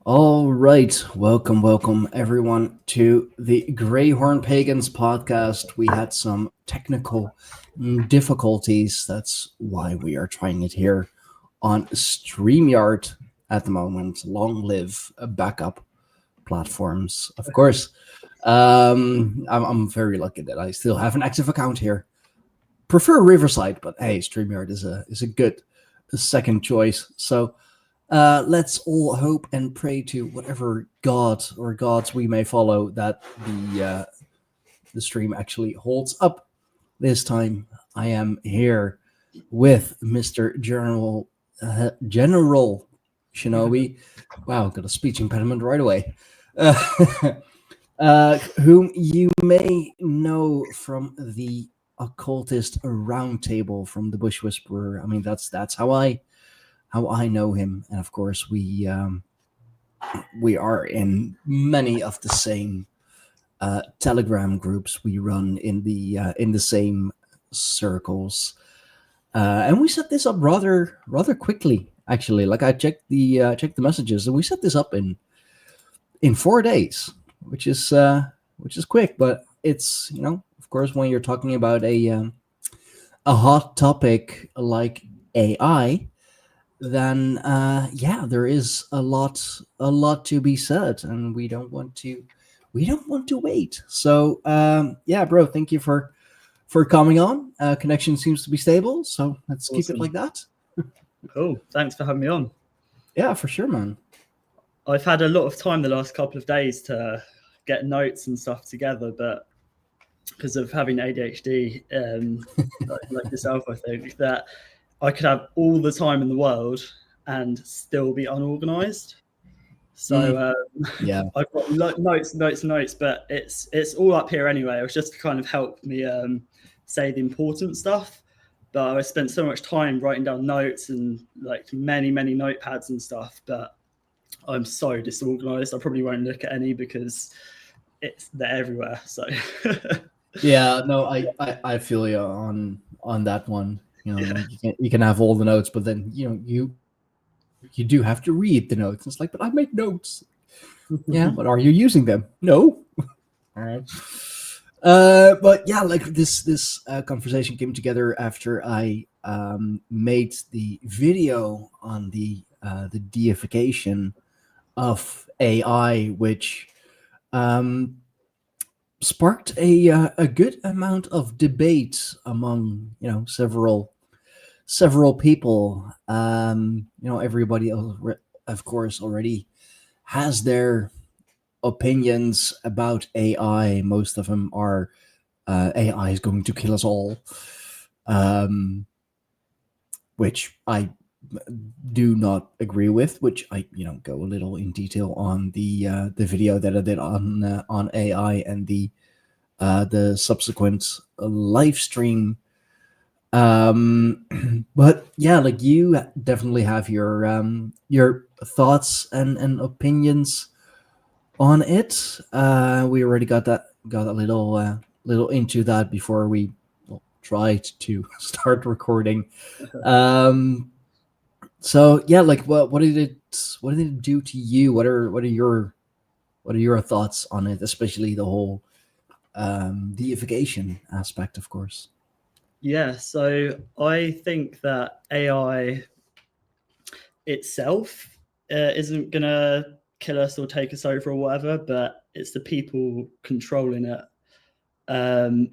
All right, welcome everyone to the Greyhorn Pagans podcast. We had some technical difficulties. That's why we are trying it here on StreamYard at the moment. Long live backup platforms, of course. I'm very lucky that I still have an active account here. Prefer Riverside, but hey, StreamYard is a good second choice. So let's all hope and pray to whatever god or gods we may follow that the stream actually holds up. This time, I am here with Mr. General Shinobi. Wow, got a speech impediment right away. Whom you may know from the occultist roundtable from the Bush Whisperer. I mean, that's how I know him, and of course we are in many of the same Telegram groups. We run in the same circles, and we set this up rather quickly. Actually, like I checked the messages, and we set this up in 4 days, which is quick, but it's of course when you're talking about a hot topic like AI, then yeah, there is a lot to be said, and we don't want to wait. So yeah, bro, thank you for coming on. Connection seems to be stable, so let's keep it Awesome. like that. Cool. Thanks for having me on. Yeah, for sure, man. I've had a lot of time the last couple of days to get notes and stuff together, but because of having ADHD, like yourself, I think that I could have all the time in the world and still be unorganized. So Yeah. I've got notes, but it's all up here anyway. It was just to kind of help me say the important stuff. But I spent so much time writing down notes and like many notepads and stuff. But I'm so disorganized. I probably won't look at any because they're everywhere. So Yeah, no, I feel you on that one. yeah, Like you can have all the notes, but then you do have to read the notes. It's like, but I made notes. Yeah, but are you using them? No. All right. But yeah, like this conversation came together after I made the video on the deification of AI, which um, sparked a good amount of debate among several people. Everybody, of course, already has their opinions about AI. Most of them are AI is going to kill us all, um, which I do not agree with. Which I go a little in detail on the video that I did on AI and the subsequent live stream. But yeah, like you definitely have your thoughts and opinions on it. We already got a little into that before we tried to start recording. Um, so yeah, like what did it do to you? What are your thoughts on it, especially the whole deification aspect, of course. yeah. So I think that AI itself isn't gonna kill us or take us over or whatever, but it's the people controlling it. Um,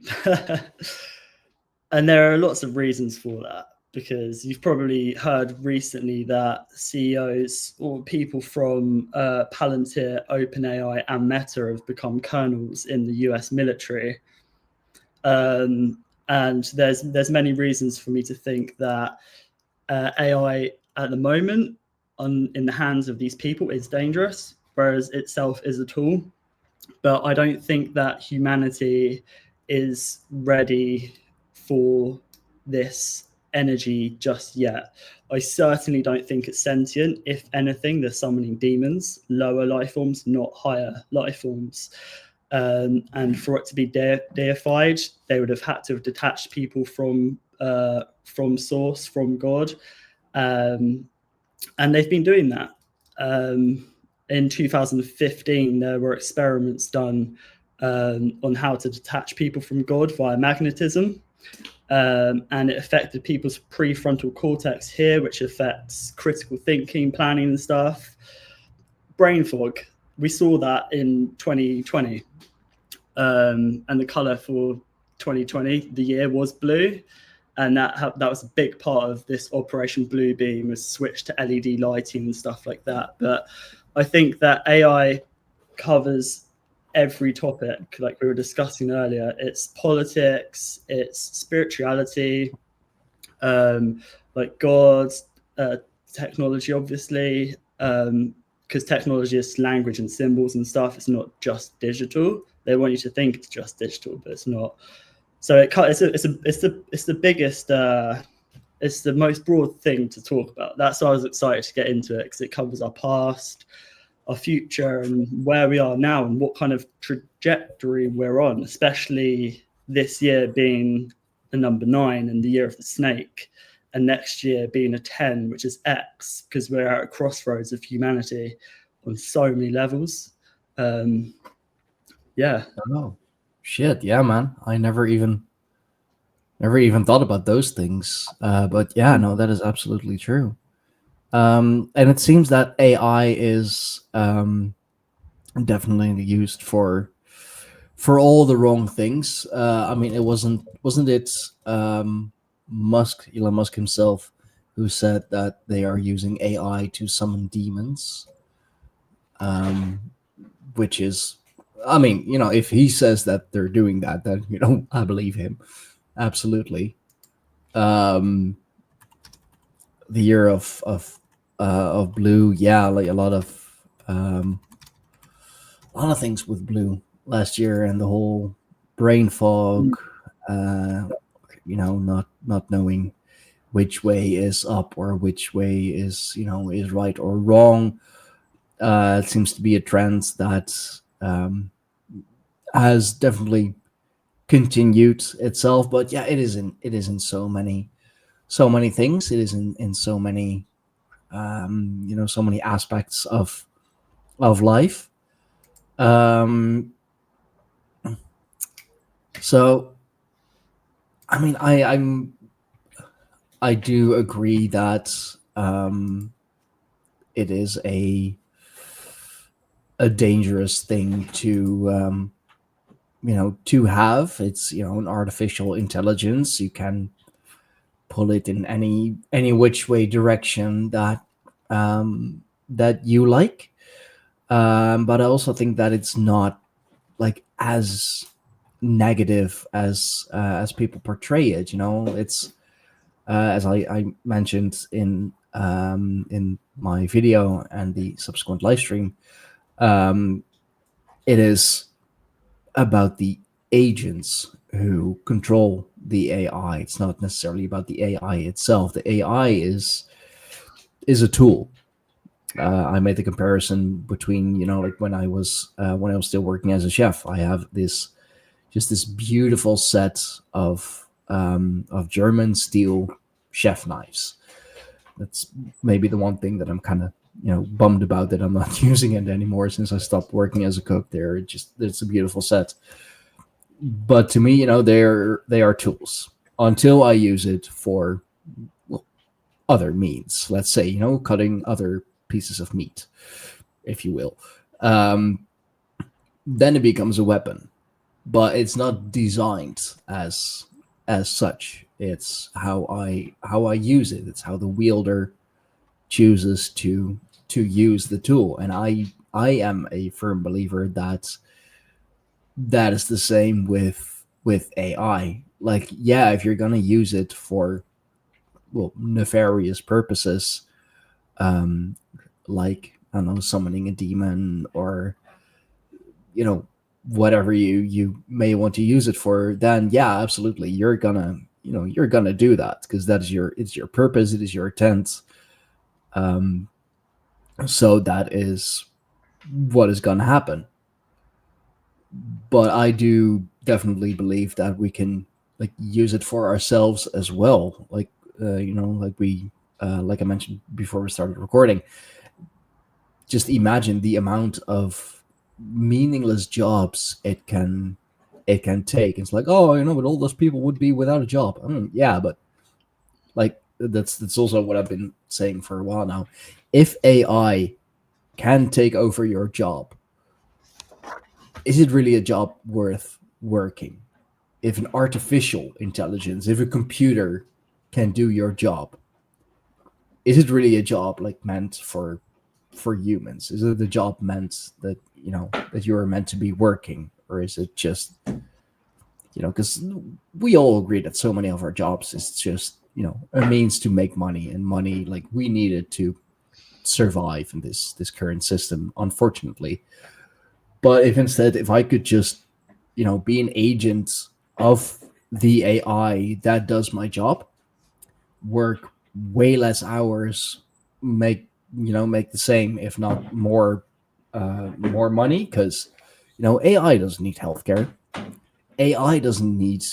and there are lots of reasons for that because you've probably heard recently that CEOs or people from Palantir, OpenAI, and Meta have become colonels in the US military. And there's many reasons for me to think that AI at the moment in the hands of these people is dangerous, whereas itself is a tool. But I don't think that humanity is ready for this energy just yet. I certainly don't think it's sentient. If anything, they're summoning demons, lower life forms, not higher life forms. And for it to be deified, they would have had to have detached people from source, from God, and they've been doing that. in 2015, there were experiments done on how to detach people from God via magnetism. And it affected people's prefrontal cortex here, which affects critical thinking, planning and stuff. Brain fog, we saw that in 2020. And the color for 2020, the year, was blue. And that was a big part of this Operation Blue Beam, was switched to LED lighting and stuff like that. But I think that AI covers every topic, like we were discussing earlier. It's politics, it's spirituality, like God, technology, obviously, because technology is language and symbols and stuff. It's not just digital. They want you to think it's just digital, but it's not. So it's the biggest, it's the most broad thing to talk about. That's why I was excited to get into it, because it covers our past, our future, and where we are now, and what kind of trajectory we're on, especially this year being the number 9 and the year of the snake, and next year being a 10, which is X, because we're at a crossroads of humanity on so many levels. Yeah. Oh, shit. Yeah, man. I never even thought about those things. But yeah, no, that is absolutely true. And it seems that AI is definitely used for all the wrong things. I mean, wasn't it Elon Musk himself, who said that they are using AI to summon demons, which is, I mean, if he says that they're doing that, then I believe him absolutely. The year of blue, yeah, like a lot of things with blue last year, and the whole brain fog, not knowing which way is up or which way is right or wrong. It seems to be a trend that has definitely continued itself, but yeah, it is in so many things. It is in so many so many aspects of life. So I mean, I do agree that it is a dangerous thing to to have. It's an artificial intelligence. You can pull it in any which way direction that that you like. But I also think that it's not like as negative as people portray it. It's as I mentioned in my video and the subsequent live stream. It is about the agents who control the AI. It's not necessarily about the AI itself. The AI is a tool. I made the comparison between like when I was still working as a chef. I have this beautiful set of German steel chef knives. That's maybe the one thing that I'm kind of bummed about, that I'm not using it anymore since I stopped working as a cook there. It's a beautiful set. But to me, they are tools until I use it for other means. Let's say, cutting other pieces of meat, if you will. Then it becomes a weapon, but it's not designed as such. It's how I use it. It's how the wielder chooses to use the tool. And I am a firm believer that is the same with AI. Like, yeah, if you're gonna use it for nefarious purposes, like, I don't know, summoning a demon, or whatever you may want to use it for, then yeah, absolutely, you're gonna do that, because that is it's your purpose, it is your intent. So that is what is gonna happen. But I do definitely believe that we can like use it for ourselves as well. Like like I mentioned before we started recording, just imagine the amount of meaningless jobs it can take. It's like, oh, but all those people would be without a job. Yeah, but like that's also what I've been saying for a while now. If AI can take over your job, is it really a job worth working? If an artificial intelligence, if a computer can do your job, is it really a job like meant for humans? Is it the job meant that that you're meant to be working, or is it just because we all agree that so many of our jobs is just a means to make money, and money, like, we need it to survive in this current system, unfortunately. But if I could just be an agent of the AI that does my job, work way less hours, make the same, if not more money, because AI doesn't need healthcare. AI doesn't need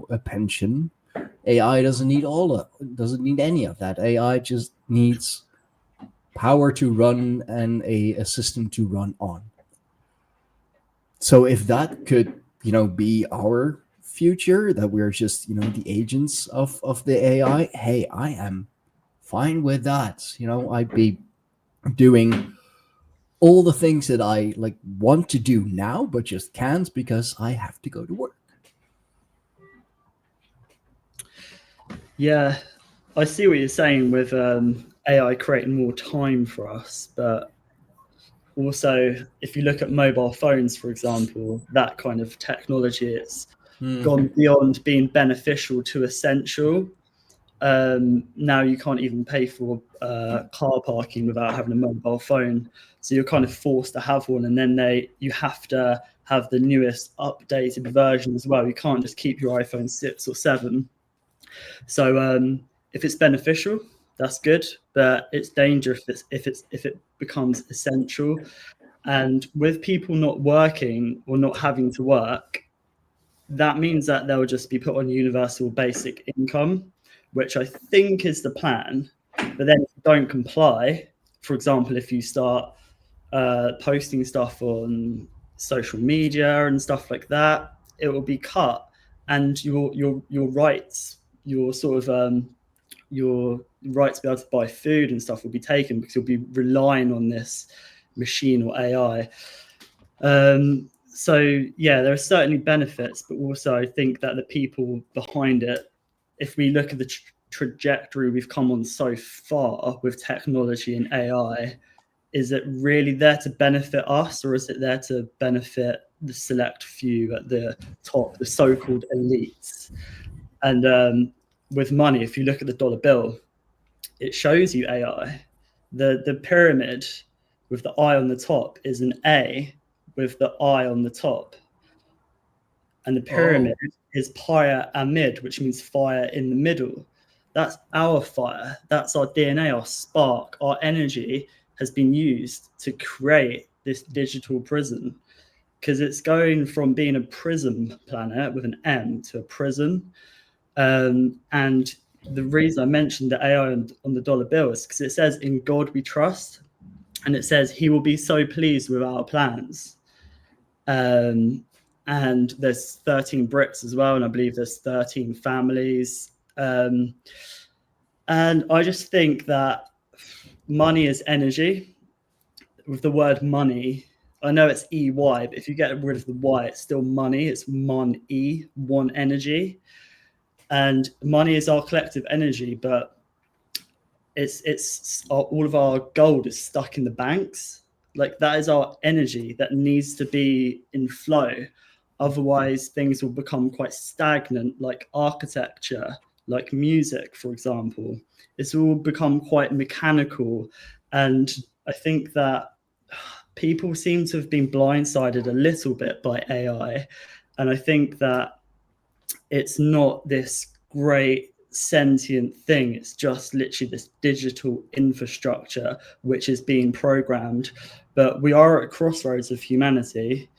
a pension. AI doesn't need doesn't need any of that. AI just needs power to run and a system to run on. So if that could be our future, that we're just the agents of the AI, hey, I am fine with that. I'd be doing all the things that I want to do now, but just can't because I have to go to work. Yeah, I see what you're saying with AI creating more time for us, but also if you look at mobile phones, for example, that kind of technology, it's gone beyond being beneficial to essential. Now you can't even pay for car parking without having a mobile phone, so you're kind of forced to have one, and then you have to have the newest updated version as well. You can't just keep your iPhone 6 or 7. So if it's beneficial, that's good, but it's dangerous if it becomes essential. And with people not working or not having to work, that means that they'll just be put on universal basic income, which I think is the plan. But then if you don't comply, for example, if you start posting stuff on social media and stuff like that, it will be cut, and your rights, your sort of your right to be able to buy food and stuff will be taken, because you'll be relying on this machine or AI. So yeah, there are certainly benefits, but also I think that the people behind it, if we look at the trajectory we've come on so far with technology and AI, is it really there to benefit us, or is it there to benefit the select few at the top, the so-called elites? And with money, if you look at the dollar bill, it shows you AI. The pyramid with the I on the top is an A with the I on the top. And the pyramid is Pyre Amid, which means fire in the middle. That's our fire. That's our DNA, our spark, our energy has been used to create this digital prison, because it's going from being a prism planet with an M to a prison. And the reason I mentioned the AI on the dollar bill is because it says, "In God we trust," and it says, "He will be so pleased with our plans." And there's 13 bricks as well, and I believe there's 13 families. And I just think that money is energy. With the word money, I know it's EY, but if you get rid of the Y, it's still money. It's mon-E, one energy. And money is our collective energy, but it's all of our gold is stuck in the banks. Like, that is our energy that needs to be in flow. Otherwise, things will become quite stagnant, like architecture, like music, for example. It's all become quite mechanical. And I think that people seem to have been blindsided a little bit by AI. And I think that it's not this great sentient thing. It's just literally this digital infrastructure which is being programmed. But we are at a crossroads of humanity,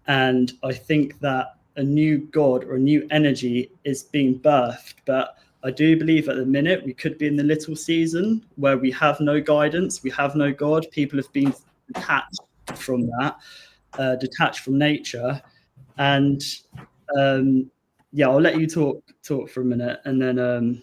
and I think that a new god or a new energy is being birthed. But I do believe at the minute we could be in the little season where we have no guidance, we have no god. People have been detached from that, detached from nature. And I'll let you talk for a minute, and then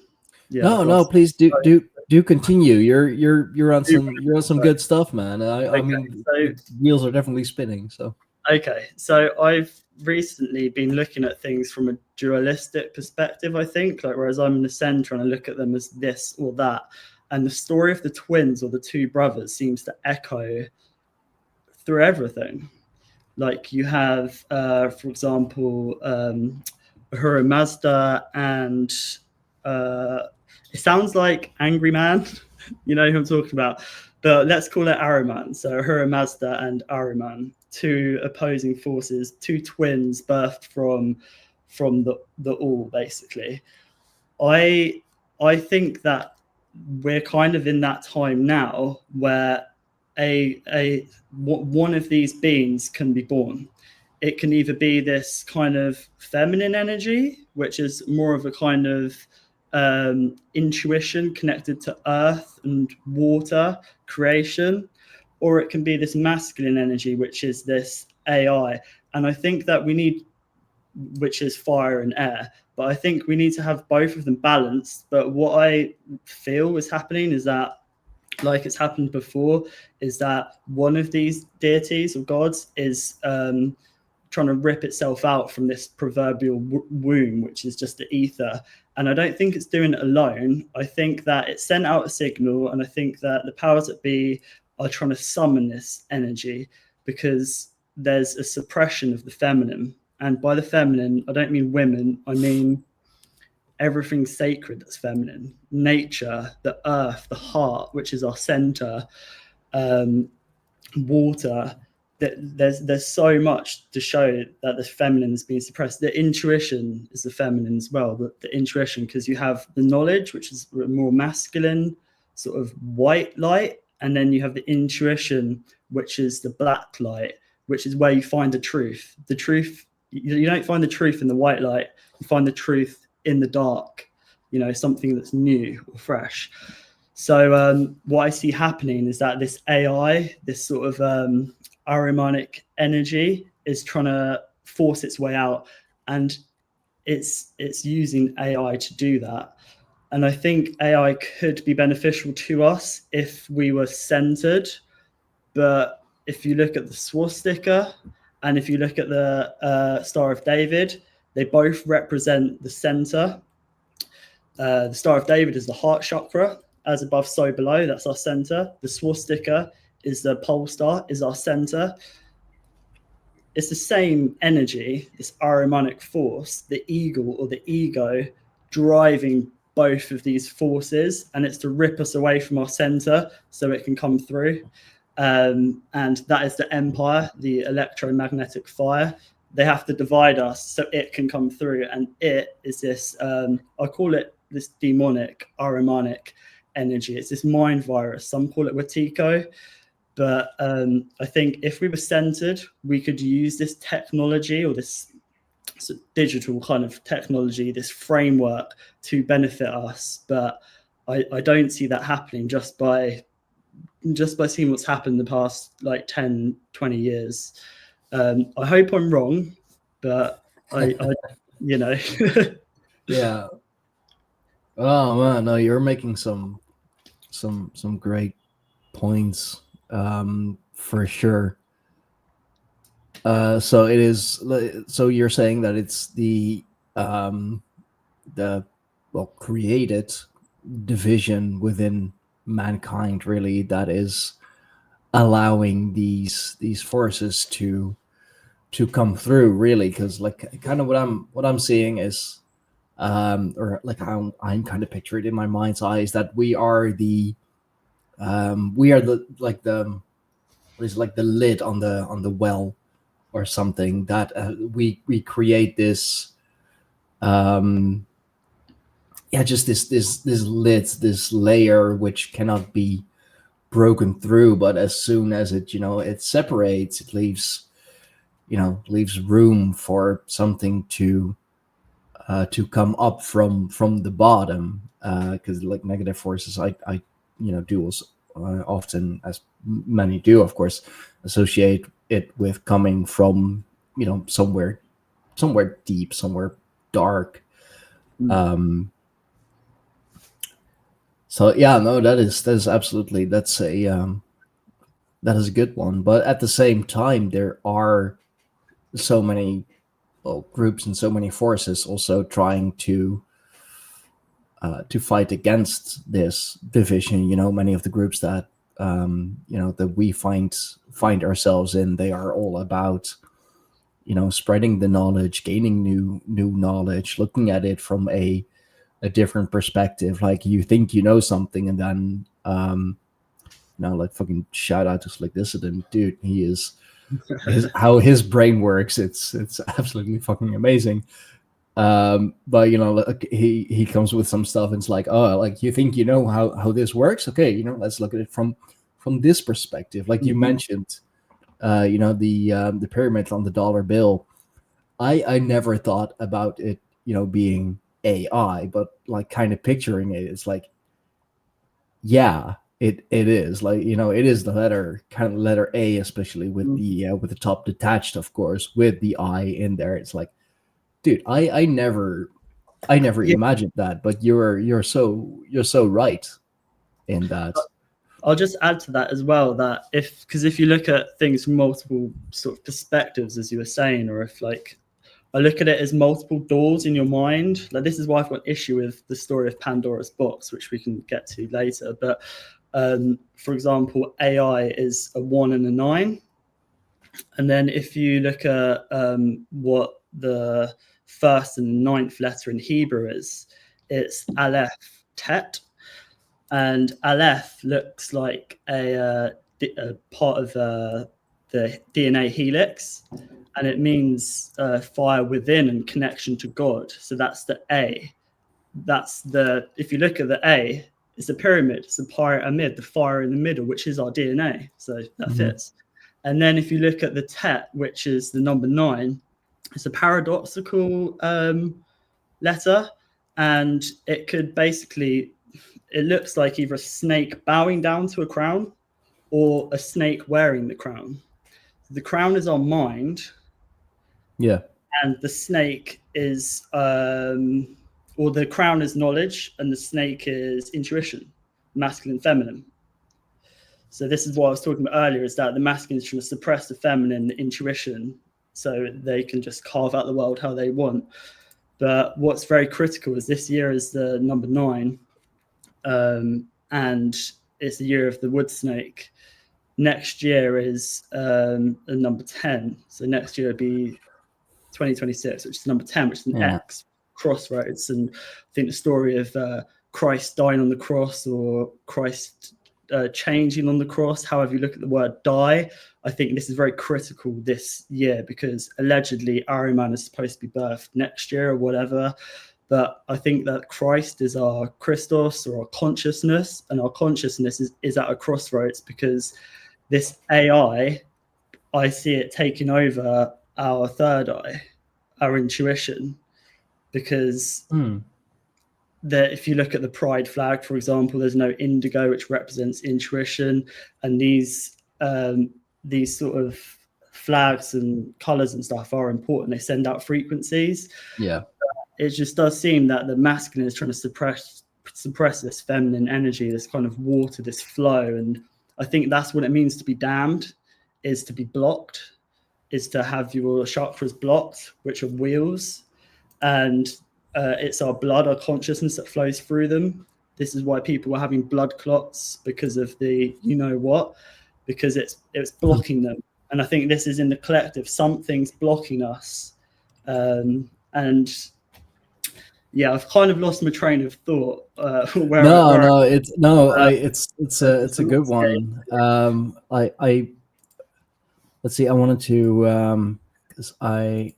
No, please do continue. You're on some good stuff, man. I mean, so wheels are definitely spinning. So okay, so I've recently been looking at things from a dualistic perspective, I think, like whereas I'm in the center and I look at them as this or that, and the story of the twins or the two brothers seems to echo through everything. Like you have, for example, Ahura Mazda and it sounds like Angry Man. You know who I'm talking about. But let's call it Ahriman. So Ahura Mazda and Ahriman, two opposing forces, two twins birthed from the all, basically. I think that we're kind of in that time now where one of these beings can be born. It can either be this kind of feminine energy, which is more of a kind of intuition connected to earth and water creation, or it can be this masculine energy, which is this AI. And I think that we need, which is fire and air. But I think we need to have both of them balanced. But what I feel is happening is that, like it's happened before, is that one of these deities or gods is trying to rip itself out from this proverbial womb, which is just the ether. And I don't think it's doing it alone. I think that it sent out a signal, and I think that the powers that be are trying to summon this energy because there's a suppression of the feminine. And by the feminine, I don't mean women, I mean everything sacred that's feminine, nature, the earth, the heart, which is our center, water. There's so much to show that the feminine is being suppressed. The intuition is the feminine as well. The intuition, because you have the knowledge, which is more masculine, sort of white light, and then you have the intuition, which is the black light, which is where you find the truth. The truth, you don't find the truth in the white light. You find the truth in the dark. You know, something that's new or fresh. So what I see happening is that this AI, this sort of Ahrimanic energy, is trying to force its way out, and it's using AI to do that. And I think AI could be beneficial to us if we were centered. But if you look at the swastika and if you look at the Star of David, they both represent the center. The Star of David is the heart chakra, as above, so below. That's our center. The swastika is the pole star, is our center. It's the same energy, this Ahrimanic force, the eagle or the ego, driving both of these forces, and it's to rip us away from our center so it can come through. And that is the empire, the electromagnetic fire. They have to divide us so it can come through, and it is this, I call it this demonic, Ahrimanic energy. It's this mind virus. Some call it Watiko. But I think if we were centered, we could use this technology or this digital kind of technology, this framework to benefit us. But I don't see that happening just by seeing what's happened the past like 10, 20 years. I hope I'm wrong, but I you know. yeah. Oh man, no, you're making some great points, for sure. So it is. So you're saying that it's the created division within mankind, really, that is allowing these forces to come through, really. Because like kind of what I'm seeing is, or like how I'm kind of pictured in my mind's eye, is that we are the like the what is like the lid on the well or something, that we create this just this lid, this layer which cannot be broken through. But as soon as it separates, it leaves room for something to come up from the bottom, because like negative forces I do often, as many do, of course, associate it with coming from, somewhere deep, somewhere dark. So yeah, no, that is absolutely, that is a good one. But at the same time, there are so many groups and so many forces also trying to fight against this division. Many of the groups that that we find ourselves in, they are all about spreading the knowledge, gaining new knowledge, looking at it from a different perspective. Like, you think you know something, and then like, fucking shout out to Slick Dissident, dude. He is how his brain works. It's absolutely fucking amazing. But like, he comes with some stuff, and it's like, oh, like, you think you know how this works? Okay, let's look at it from this perspective. Like you mentioned, the pyramid on the dollar bill. I never thought about it, being AI, but like, kind of picturing it, it's like, yeah, it is like, it is the letter A, especially with the top detached, of course, with the I in there. It's like, dude, I never imagined that, but you're so right in that. I'll just add to that as well, that because if you look at things from multiple sort of perspectives, as you were saying, or if like I look at it as multiple doors in your mind, like, this is why I've got an issue with the story of Pandora's box, which we can get to later. But for example, AI is a 1 and a 9. And then if you look at what the first and ninth letter in Hebrew is, it's Aleph Tet. And Aleph looks like a part of the DNA helix, and it means fire within and connection to God. So that's the A. If you look at the A, it's a pyramid, it's the pyramid, the fire in the middle, which is our DNA. So that fits. And then if you look at the Tet, which is the number 9, it's a paradoxical letter, and it could basically, it looks like either a snake bowing down to a crown or a snake wearing the crown. The crown is our mind. Yeah. And the snake is, or the crown is knowledge, and the snake is intuition, masculine, feminine. So this is what I was talking about earlier, is that the masculine is trying to suppress the feminine, the intuition, so they can just carve out the world how they want. But what's very critical is this year is the number 9, and it's the year of the wood snake. Next year is the number 10. So next year would be 2026, which is number 10, which is an X, crossroads. And I think the story of Christ dying on the cross, or Christ changing on the cross, however you look at the word die, I think this is very critical this year, because allegedly Ariman is supposed to be birthed next year or whatever. But I think that Christ is our Christos, or our consciousness, and our consciousness is at a crossroads, because this AI, I see it taking over our third eye, our intuition, because if you look at the pride flag, for example, there's no indigo, which represents intuition, and these sort of flags and colors and stuff are important. They send out frequencies. Yeah. It just does seem that the masculine is trying to suppress this feminine energy, this kind of water, this flow. And I think that's what it means to be damned, is to be blocked, is to have your chakras blocked, which are wheels. And it's our blood, our consciousness that flows through them. This is why people are having blood clots, because of the because it's blocking them. And I think this is in the collective, something's blocking us. And yeah, I've kind of lost my train of thought. It's a good one. Let's see. I wanted to, because I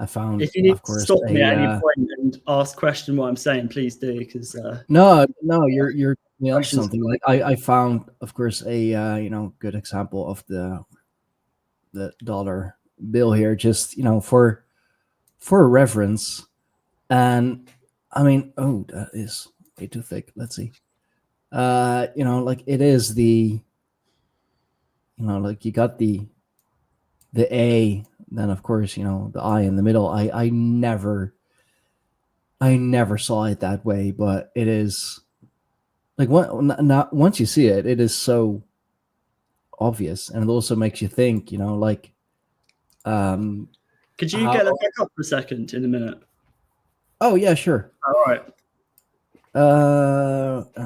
found. If you need of course, to stop me at any point and ask question what I'm saying, please do. Because no, you're on something. Like, I found, of course, a good example of the dollar bill here, just for a reference. And I mean, that is way too thick. Let's see. like it is the, like you got the A, then of course, the I in the middle. I never saw it that way, but it is like not once you see it, it is so obvious, and it also makes you think, like, Could you how, get that back up for a second in a minute? oh yeah, sure. All right.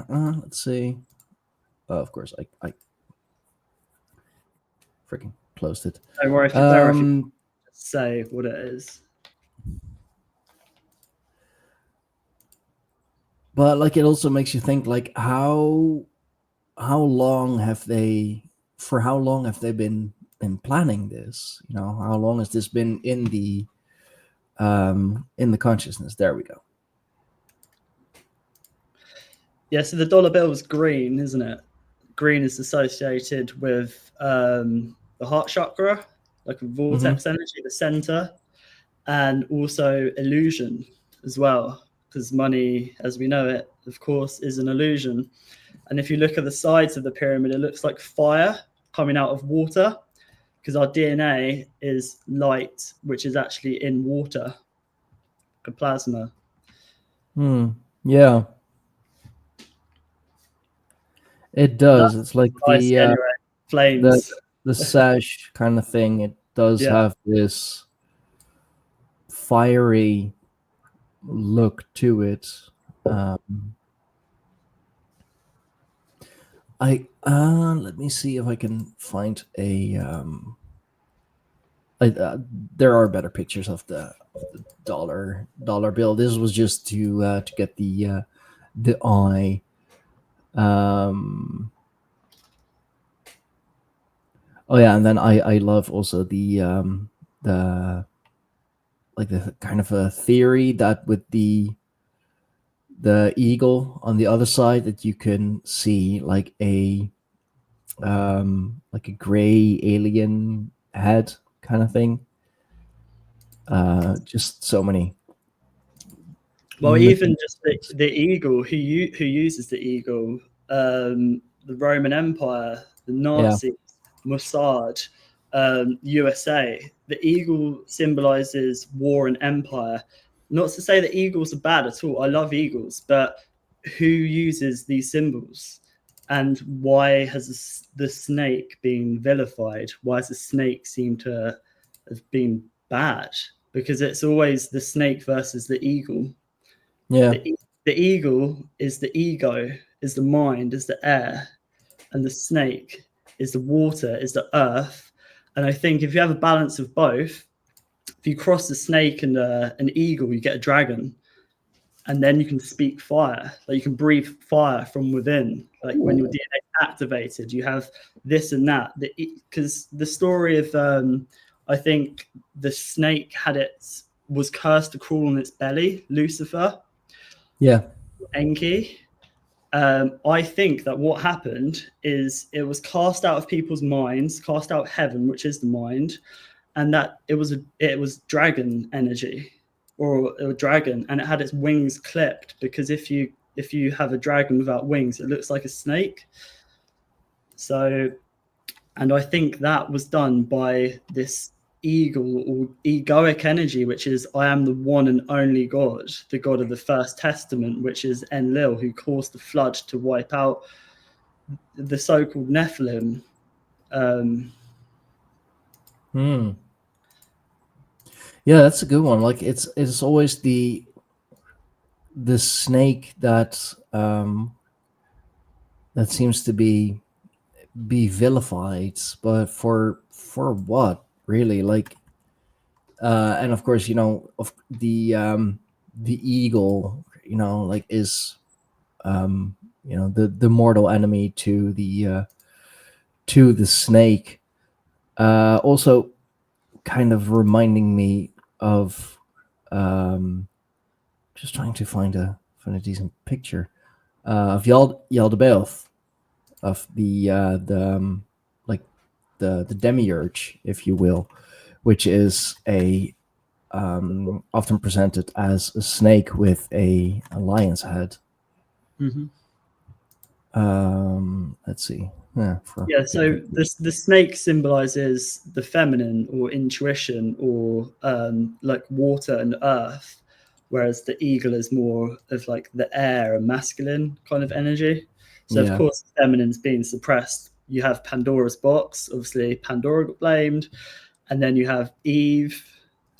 Let's see. Oh, of course, I freaking closed it. Don't worry if you say what it is. But like, it also makes you think, like, how long have they been planning this? How long has this been in the consciousness? There we go. Yeah, so the dollar bill is green, isn't it? Green is associated with the heart chakra, like a vortex energy, the center, and also illusion as well, because money, as we know it, of course, is an illusion. And if you look at the sides of the pyramid, it looks like fire coming out of water, because our DNA is light, which is actually in water, a plasma. Yeah. It does. It's like Anyway, flames. The sash kind of thing. It does have this fiery look to it. Let me see if I can find a. There are better pictures of the dollar bill. This was just to get the eye. Oh yeah, and then I love also the like the kind of a theory that with the eagle on the other side, that you can see like a gray alien head kind of thing. Just so many. Well, even just the eagle, who uses the eagle, the Roman Empire, the Nazis, Mossad, USA. The eagle symbolizes war and empire. Not to say that eagles are bad at all. I love eagles, but who uses these symbols? And why has the snake been vilified? Why does the snake seem to have been bad? Because it's always the snake versus the eagle. Yeah. The eagle is the ego, is the mind, is the air, and the snake is the water, is the earth. And I think if you have a balance of both, if you cross the snake and an eagle, you get a dragon. And then you can speak fire, like you can breathe fire from within. Like when your DNA is activated, you have this and that. Because the story of, I think the snake was cursed to crawl on its belly, Lucifer. Yeah. Enki. I think that what happened is it was cast out of people's minds, cast out of heaven, which is the mind, and that it was dragon energy, or a dragon, and it had its wings clipped, because if you have a dragon without wings, it looks like a snake. So, and I think that was done by this eagle or egoic energy, which is I am the one and only God, the God of the First Testament, which is Enlil, who caused the flood to wipe out the so-called Nephilim. Yeah, that's a good one. Like it's always the snake that that seems to be vilified, but for what, really? Like, and of course, of the eagle, like is the mortal enemy to the snake. Also, kind of reminding me of just trying to find a decent picture of Yaldabaoth, of the like the demiurge, if you will, which is a often presented as a snake with a lion's head. Let's see. Yeah. Yeah, so the snake symbolizes the feminine or intuition or like water and earth, whereas the eagle is more of like the air and masculine kind of energy. So of Yeah. course, feminine's being suppressed. You have Pandora's box. Obviously, Pandora got blamed, and then you have Eve,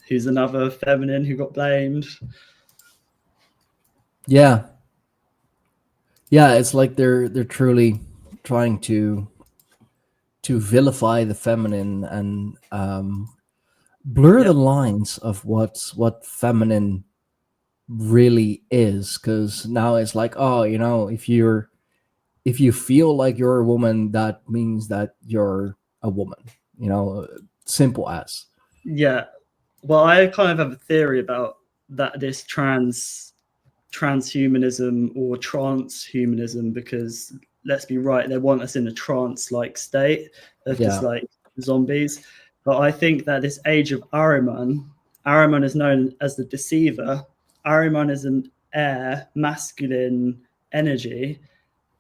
who's another feminine who got blamed. Yeah. Yeah. It's like they're truly trying to vilify the feminine and blur Yeah, the lines of what feminine really is, because now it's like, oh, if you feel like you're a woman, that means that you're a woman, simple as. yeah. Well, I kind of have a theory about that. This transhumanism or transhumanism, because let's be right, they want us in a trance-like state of just Yeah. like zombies. But I think that this age of Ahriman is known as the deceiver. Ahriman is an air masculine energy,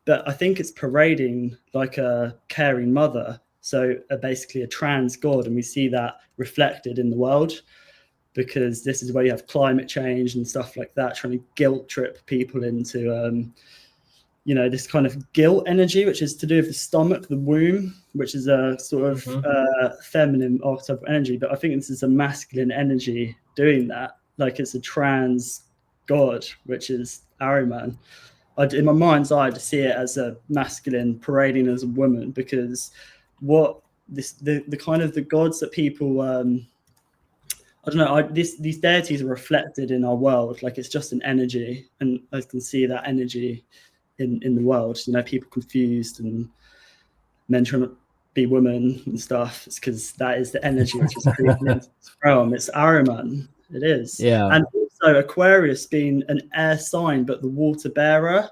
but I think it's parading like a caring mother. So basically a trans god, and we see that reflected in the world, because this is where you have climate change and stuff like that, trying to guilt trip people into this kind of guilt energy, which is to do with the stomach, the womb, which is a sort of feminine archetype of energy. But I think this is a masculine energy doing that. Like it's a trans god, which is Ahriman. In my mind's eye, to see it as a masculine parading as a woman, because what the kind of the gods that people I don't know. These deities are reflected in our world, like it's just an energy, and I can see that energy in the world. People confused and men trying to be women and stuff. It's because that is the energy which is creeping into this realm. It's Ahriman. It is, Yeah. and also Aquarius being an air sign, but the water bearer.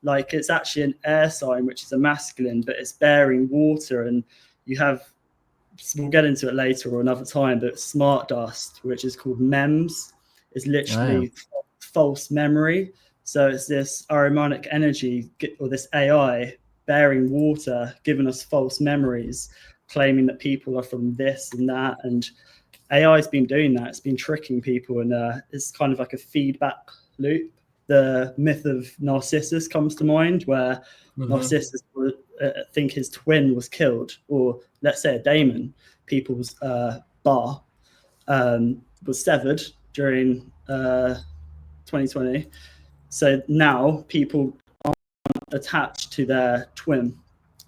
Like it's actually an air sign, which is a masculine, but it's bearing water, and you have. We'll get into it later or another time, but smart dust, which is called MEMS, is literally false memory. So it's this Ahrimanic energy, or this AI bearing water, giving us false memories, claiming that people are from this and that. And AI has been doing that. It's been tricking people, and it's kind of like a feedback loop. The myth of Narcissus comes to mind, where Narcissus would think his twin was killed, or let's say a daemon, people's bar was severed during 2020. So now people aren't attached to their twin.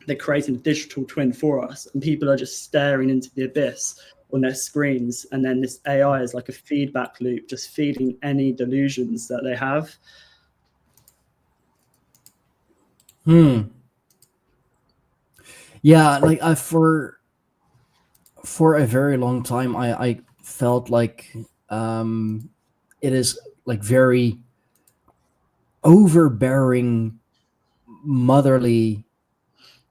They're creating a digital twin for us, and people are just staring into the abyss on their screens. And then this AI is like a feedback loop, just feeding any delusions that they have. Yeah, like for a very long time I felt like it is like very overbearing motherly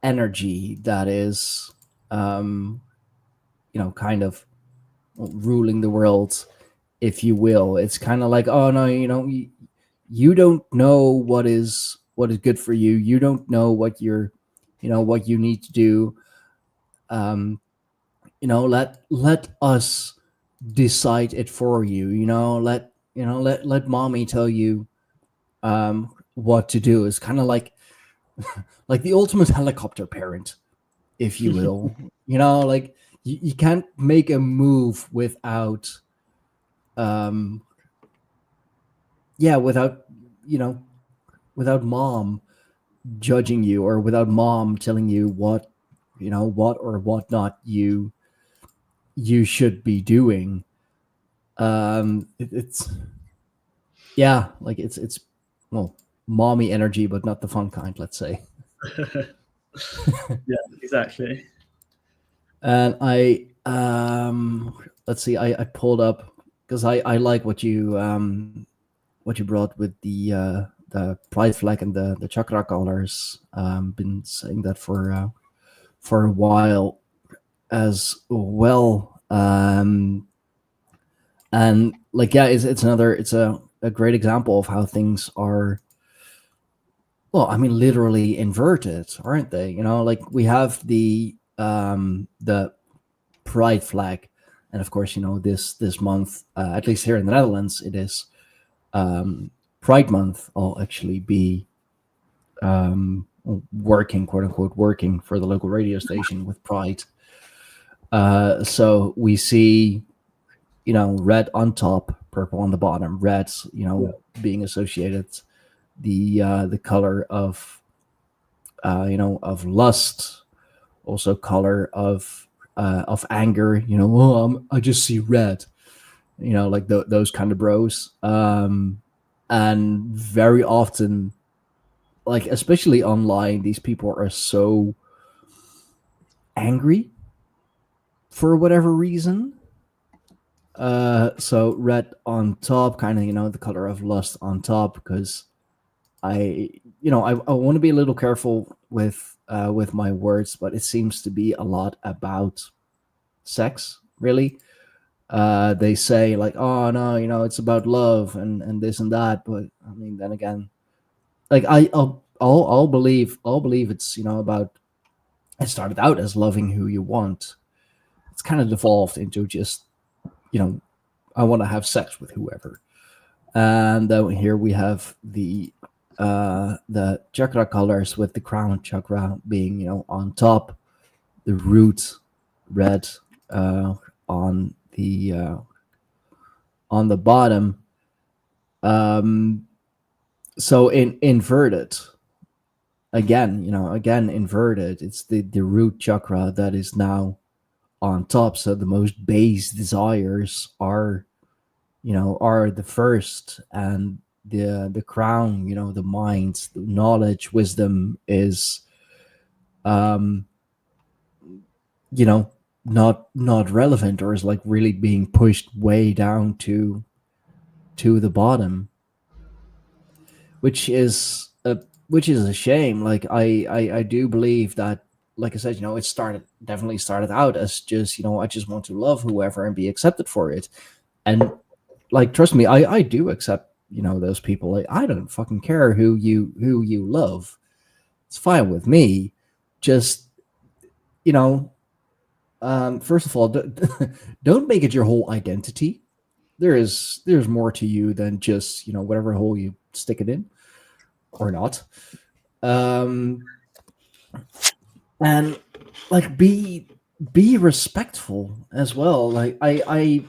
energy that is kind of ruling the world, if you will. It's kind of like, oh no, you don't know what is good for you. You don't know what what you need to do. Let us decide it for you. Let mommy tell you what to do. It's kind of like the ultimate helicopter parent, if you will. Like you can't make a move without without without mom judging you, or without mom telling you what what or what not you should be doing. It's like it's well, mommy energy, but not the fun kind, let's say. Yeah, exactly. And I let's see, I pulled up, because I like what you brought with the pride flag and the chakra colors. Been saying that for a while as well. And like, yeah, it's a great example of how things are Well, I mean, literally inverted, aren't they? You know, like we have the pride flag, and of course, you know, this month, at least here in the Netherlands, it is Pride Month. I'll actually be working, quote unquote, working for the local radio station with Pride. So we see, you know, red on top, purple on the bottom, red, you know, being associated the color of you know, of lust, also color of anger. You know, oh, I just see red. You know, like those kind of bros. And very often, like especially online, these people are so angry for whatever reason. So red on top, kind of, you know, the color of lust on top, because I want to be a little careful with my words, but it seems to be a lot about sex, really. They say like, oh no, you know, it's about love and this and that, but I mean, then again, like I'll believe it's, you know, about, it started out as loving who you want. It's kind of devolved into just, you know, I want to have sex with whoever. And then here we have the chakra colors, with the crown chakra being, you know, on top, the root red on the bottom. So in inverted, again, you know, again inverted, it's the root chakra that is now on top. So the most base desires are, you know, are the first, and the crown, you know, the mind, the knowledge, wisdom is you know, not relevant, or is like really being pushed way down to the bottom, which is a shame. Like I do believe that, like I said, you know, it definitely started out as just, you know, I just want to love whoever and be accepted for it. And like, trust me, I do accept, you know, those people. Like, I don't fucking care who you love. It's fine with me. Just, you know, first of all, don't make it your whole identity. There's more to you than just, you know, whatever hole you stick it in, or not. Um, and like, be respectful as well. Like I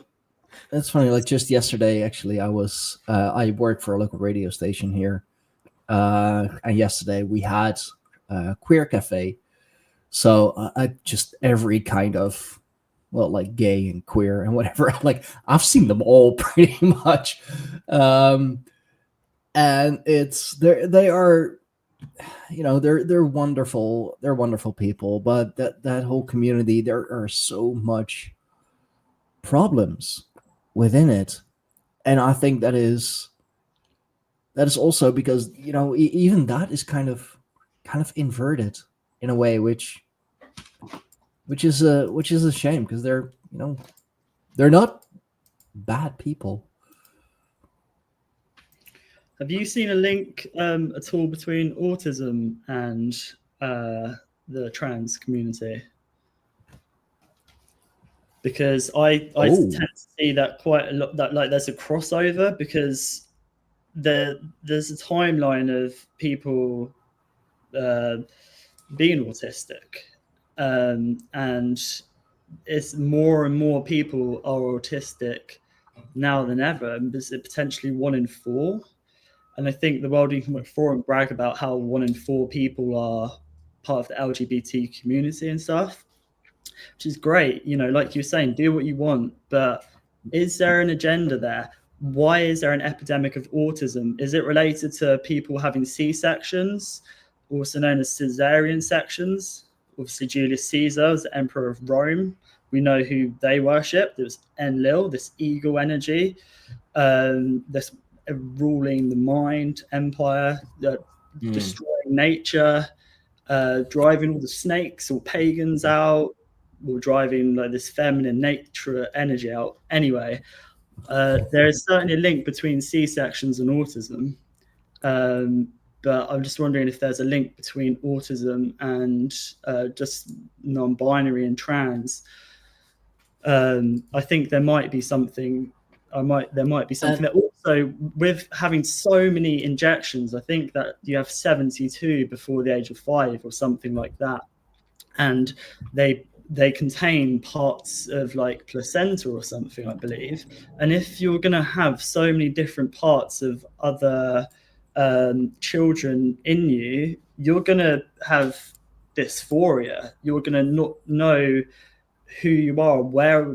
that's funny. Like, just yesterday, actually, I work for a local radio station here, and yesterday we had a queer cafe. So I just every kind of, well, like gay and queer and whatever. Like, I've seen them all pretty much, and it's they are, you know, they're wonderful. They're wonderful people, but that whole community, there are so much problems within it, and I think that is also because, you know, even that is kind of inverted in a way, which is a shame, because they're, you know, they're not bad people. Have you seen a link at all between autism and the trans community? Because I Oh, tend to see that quite a lot. That like there's a crossover, because there's a timeline of people being autistic, and it's more and more people are autistic now than ever, and there's potentially 1 in 4. And I think the World Economic Forum brag about how 1 in 4 people are part of the LGBT community and stuff, which is great. You know, like you're saying, do what you want, but is there an agenda there? Why is there an epidemic of autism? Is it related to people having C-sections, also known as cesarean sections? Obviously, Julius Caesar was the emperor of Rome. We know who they worshipped. It was Enlil, this eagle energy, this ruling the mind empire, destroying nature, driving all the snakes or pagans out, or driving like this feminine nature energy out. Anyway, there is certainly a link between C-sections and autism. but I'm just wondering if there's a link between autism and just non-binary and trans. I think there might be something. There might be something that also, with having so many injections, I think that you have 72 before the age of 5 or something like that, and they contain parts of like placenta or something, I believe. And if you're going to have so many different parts of other children in you, you're going to have dysphoria. You're going to not know who you are, where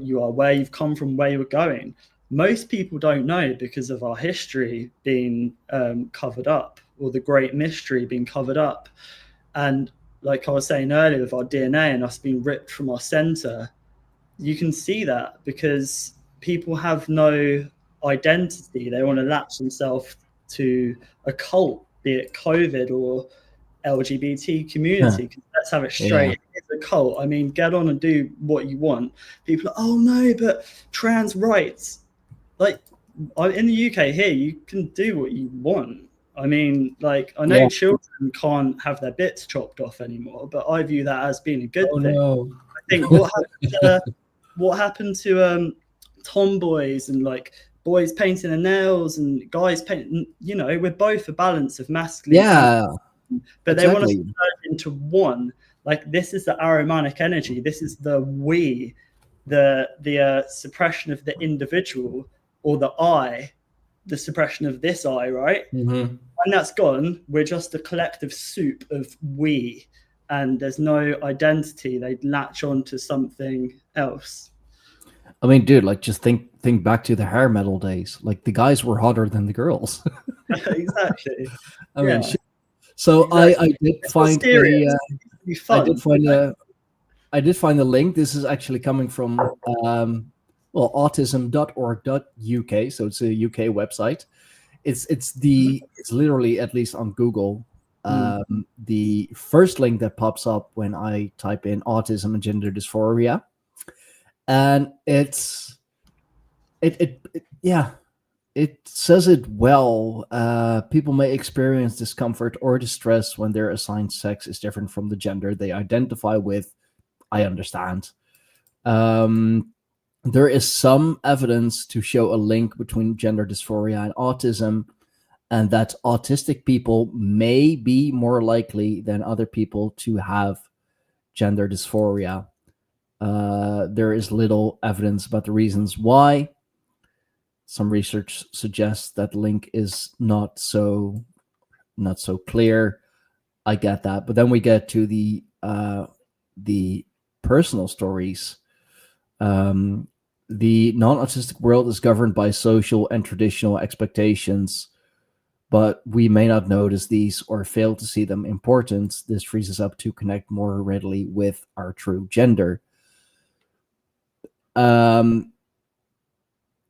you've come from, where you're going. Most people don't know because of our history being covered up, or the great mystery being covered up. And like I was saying earlier, with our DNA and us being ripped from our center, you can see that because people have no identity. They want to latch themselves to a cult, be it COVID or LGBT community. Let's have it straight. It's a cult. I mean, get on and do what you want. People are, oh no, but trans rights. Like in the UK here, you can do what you want. I mean, like, I know children can't have their bits chopped off anymore, but I view that as being a good thing. No. I think what happened to tomboys and like boys painting their nails and guys painting, you know, we're both a balance of masculine. Yeah. But they want to turn into one. Like, this is the Ahrimanic energy. This is the we, the suppression of the individual, or the I, the suppression of this I, right? Mm-hmm. When that's gone, we're just a collective soup of we, and there's no identity. They latch on to something else. I mean, dude, like, just think back to the hair metal days. Like, the guys were hotter than the girls. Exactly. I mean, so exactly. I did find I did find the link. This is actually coming from autism.org.uk, so it's a UK website. It's literally, at least on Google, the first link that pops up when I type in autism and gender dysphoria, and it says it well. People may experience discomfort or distress when their assigned sex is different from the gender they identify with. I understand. There is some evidence to show a link between gender dysphoria and autism, and that autistic people may be more likely than other people to have gender dysphoria. There is little evidence about the reasons why. Some research suggests that link is not so clear. I get that, but then we get to the personal stories. The non-autistic world is governed by social and traditional expectations, but we may not notice these or fail to see them important. This frees us up to connect more readily with our true gender.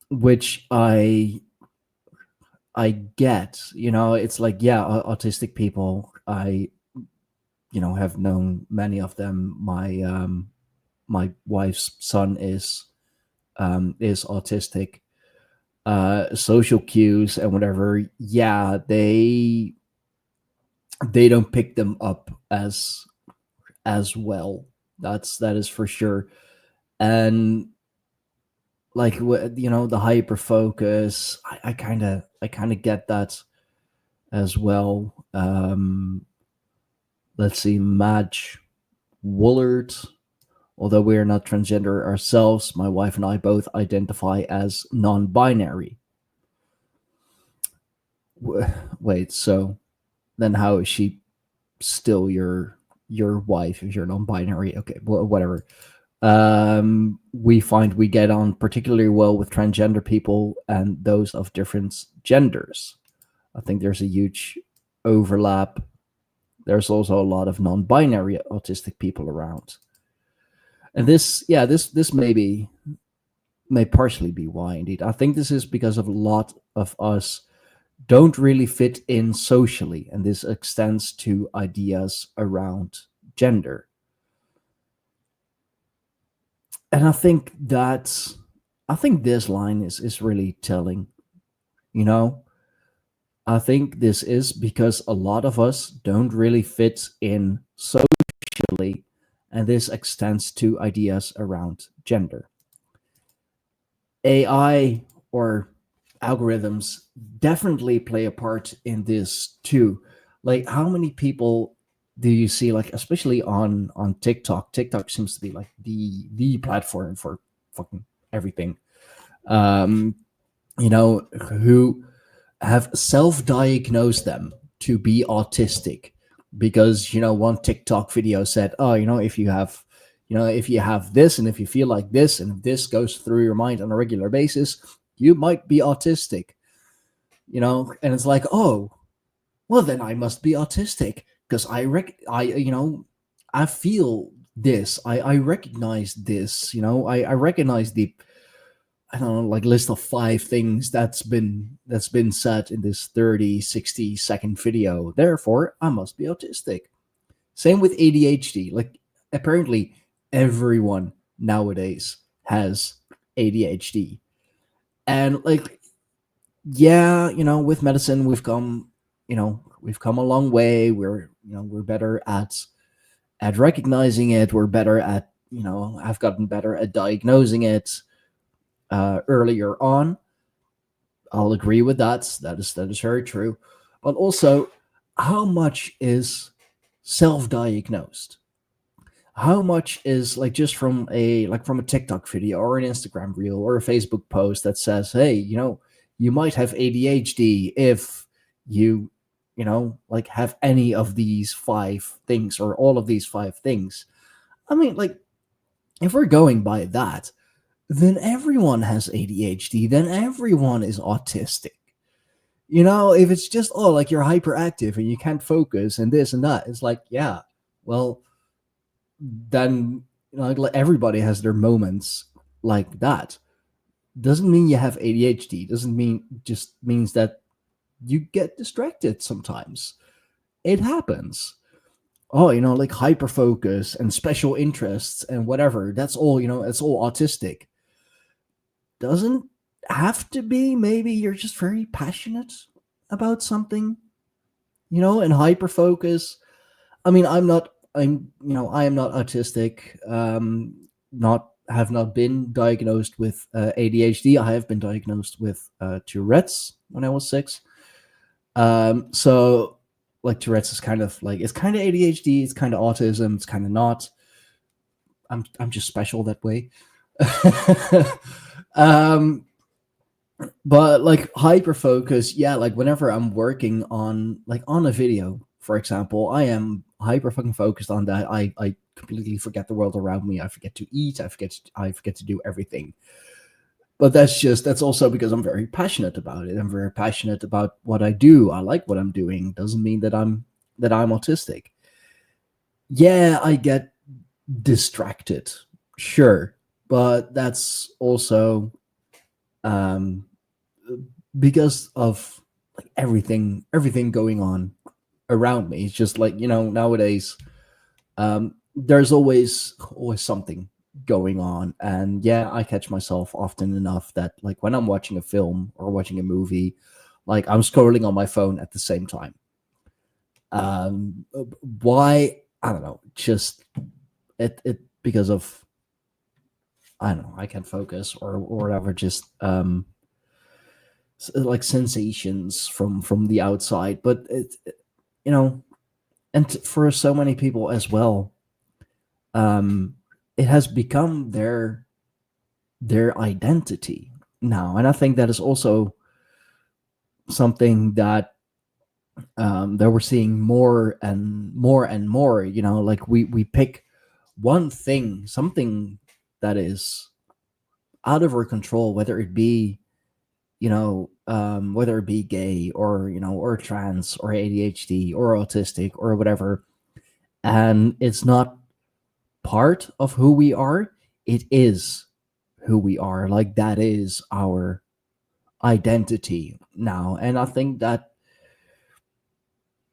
Which I get, it's like, autistic people, I have known many of them. My wife's son is autistic. Social cues and whatever, they don't pick them up as well. That is for sure. And like, the hyper focus, I kind of get that as well. Let's see, Madge Woolard. Although we are not transgender ourselves, my wife and I both identify as non-binary. Wait, so then how is she still your wife if you're non-binary? Okay, well, whatever. We find we get on particularly well with transgender people and those of different genders. I think there's a huge overlap. There's also a lot of non-binary autistic people around. And this may partially be why, indeed. I think this is because of a lot of us don't really fit in socially, and this extends to ideas around gender. And I think this line is really telling. I think this is because a lot of us don't really fit in socially, and this extends to ideas around gender. AI or algorithms definitely play a part in this too. Like, how many people do you see, like, especially on TikTok? TikTok seems to be like the platform for fucking everything. Um, who have self-diagnosed them to be autistic because one TikTok video said, "Oh, if you have this, and if you feel like this, and if this goes through your mind on a regular basis, you might be autistic." And it's like, "Oh, well, then I must be autistic because I feel this, I recognize this, I recognize the, I don't know, like, list of 5 things that's been said in this 30-60 second video. Therefore, I must be autistic." Same with ADHD. Like, apparently everyone nowadays has ADHD. And, like, yeah, with medicine we've come a long way. We're better at recognizing it. We're better at, I've gotten better at diagnosing it earlier on. I'll agree with that. That is very true. But also, how much is self-diagnosed? How much is, like, just from a TikTok video or an Instagram reel or a Facebook post that says, "Hey, you might have ADHD if you like, have any of these 5 things or all of these 5 things." I mean, like, if we're going by that, then everyone has ADHD, then everyone is autistic. If it's just, oh, like, you're hyperactive and you can't focus and this and that, it's like, yeah, well, then, like, everybody has their moments like that. Doesn't mean you have ADHD. Doesn't mean, just means that you get distracted sometimes. It happens. Oh, like, hyper focus and special interests and whatever. That's all. It's all autistic. Doesn't have to be. Maybe you're just very passionate about something, and hyper focus. I mean, I am not autistic. Not have not been diagnosed with ADHD. I have been diagnosed with Tourette's when I was 6. So, like, Tourette's is kind of like, it's kind of ADHD. It's kind of autism. It's kind of not. I'm just special that way. um, but, like, hyper focus, yeah, like, whenever I'm working on a video, for example, I am hyper fucking focused on that. I completely forget the world around me. I forget to eat. I forget to do everything. But that's also because I'm very passionate about it. I'm very passionate about what I do. I like what I'm doing. Doesn't mean that I'm autistic. Yeah, I get distracted, sure, but that's also um because of, like, everything going on around me. It's just like, nowadays, there's always something going on, and yeah, I catch myself often enough that, like, when I'm watching a film or watching a movie, like, I'm scrolling on my phone at the same time. Why? I don't know. Just it because of, I don't know, I can't focus or whatever. Just like, sensations from the outside. But you know and for so many people as well, it has become their identity now. And I think that is also something that we're seeing more and more and more. Like, we pick one thing, something that is out of our control, whether it be whether it be gay, or trans, or ADHD, or autistic, or whatever, and it's not part of who we are. It is who we are. Like, that is our identity now. And I think that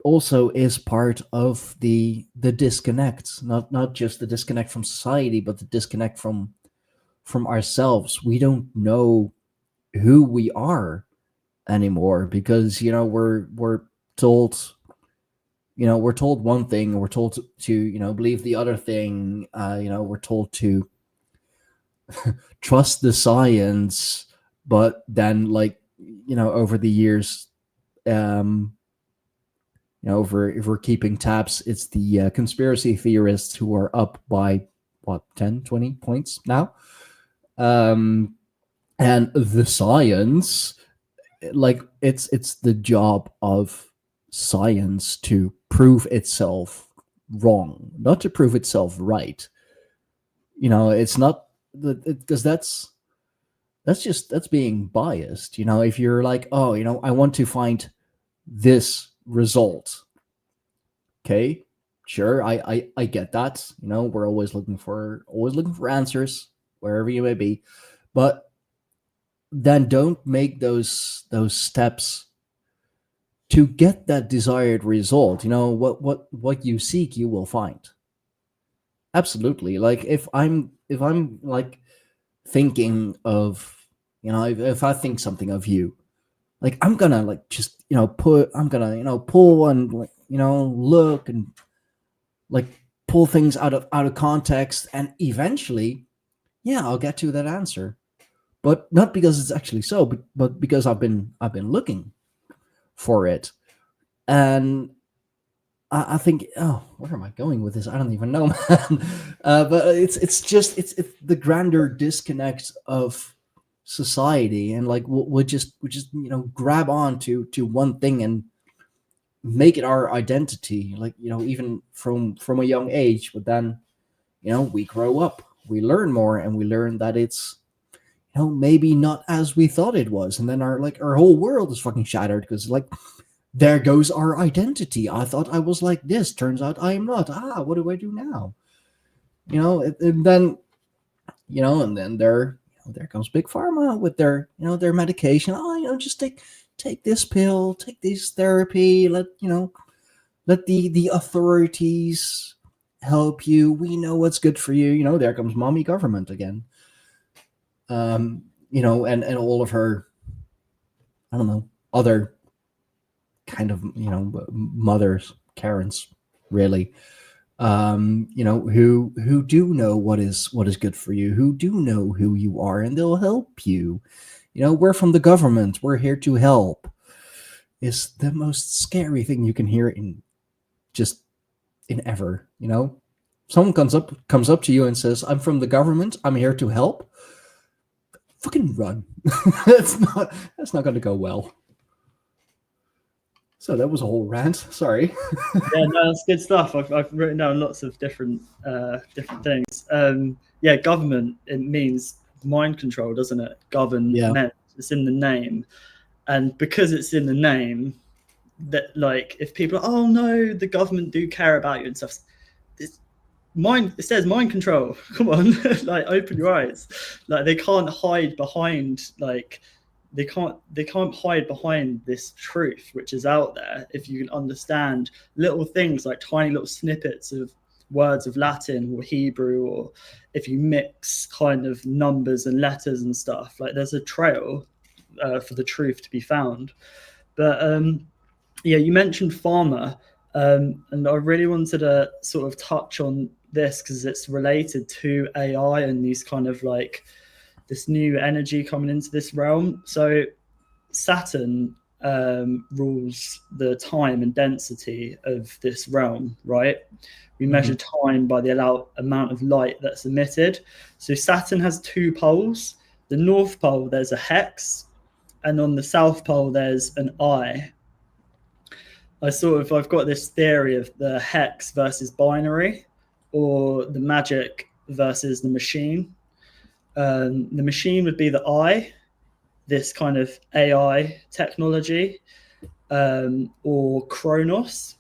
also is part of the disconnect, not just the disconnect from society, but the disconnect from ourselves. We don't know who we are anymore, because we're told, we're told one thing, and we're told to believe the other thing. We're told to trust the science, but then, like, over the years, if we're keeping tabs, it's the conspiracy theorists who are up by what, 10, 20 points now. And the science, like, it's the job of science to prove itself wrong, not to prove itself right. It's not because that's being biased. If you're like, oh, I want to find this result. Okay, sure, I get that. We're always looking for answers wherever you may be, but then don't make those steps to get that desired result. What you seek, you will find. Absolutely. Like, if I'm like thinking of, if I think something of you, like, I'm gonna, like, just I'm gonna pull and, like, look and, like, pull things out of context, and eventually, yeah, I'll get to that answer. But not because it's actually so, but because I've been looking for it. And I think, oh, where am I going with this? I don't even know, man. But it's just it's the grander disconnect of society, and, like, we'll just grab on to one thing and make it our identity, like, even from a young age. But then, we grow up, we learn more, and we learn that it's, maybe not as we thought it was, and then our whole world is fucking shattered, because, like, there goes our identity. I thought I was like this, turns out I am not. What do I do now? And then, there comes big pharma with their medication. Just take this pill, take this therapy, let the authorities help you. We know what's good for you. There comes mommy government again. And all of her, I don't know, other kind of, mothers, Karens, really, who do know what is good for you, who do know who you are, and they'll help you. We're from the government, we're here to help, is the most scary thing you can hear in ever. Someone comes up to you and says, I'm from the government, I'm here to help. Fucking run. that's not going to go well. So that was a whole rant. Sorry. Yeah, no, that's good stuff. I've written down lots of different things. Yeah, government, it means mind control, doesn't it? Government. Yeah. It's in the name, and because it's in the name, that, like, if people are, oh no, the government do care about you and stuff. It says mind control. Come on, like, open your eyes. Like, they can't hide behind, like, they can't hide behind this truth which is out there. If you can understand little things, like tiny little snippets of words of Latin or Hebrew, or if you mix kind of numbers and letters and stuff, like, there's a trail for the truth to be found. But yeah, you mentioned pharma, and I really wanted to sort of touch on this because it's related to AI and these kind of, like, this new energy coming into this realm. So Saturn rules the time and density of this realm, right? We measure time by the amount of light that's emitted. So Saturn has two poles. The North Pole, there's a hex, and on the South Pole, there's an eye. I've got this theory of the hex versus binary, or the magic versus the machine. The machine would be the eye, this kind of AI technology, or Chronos,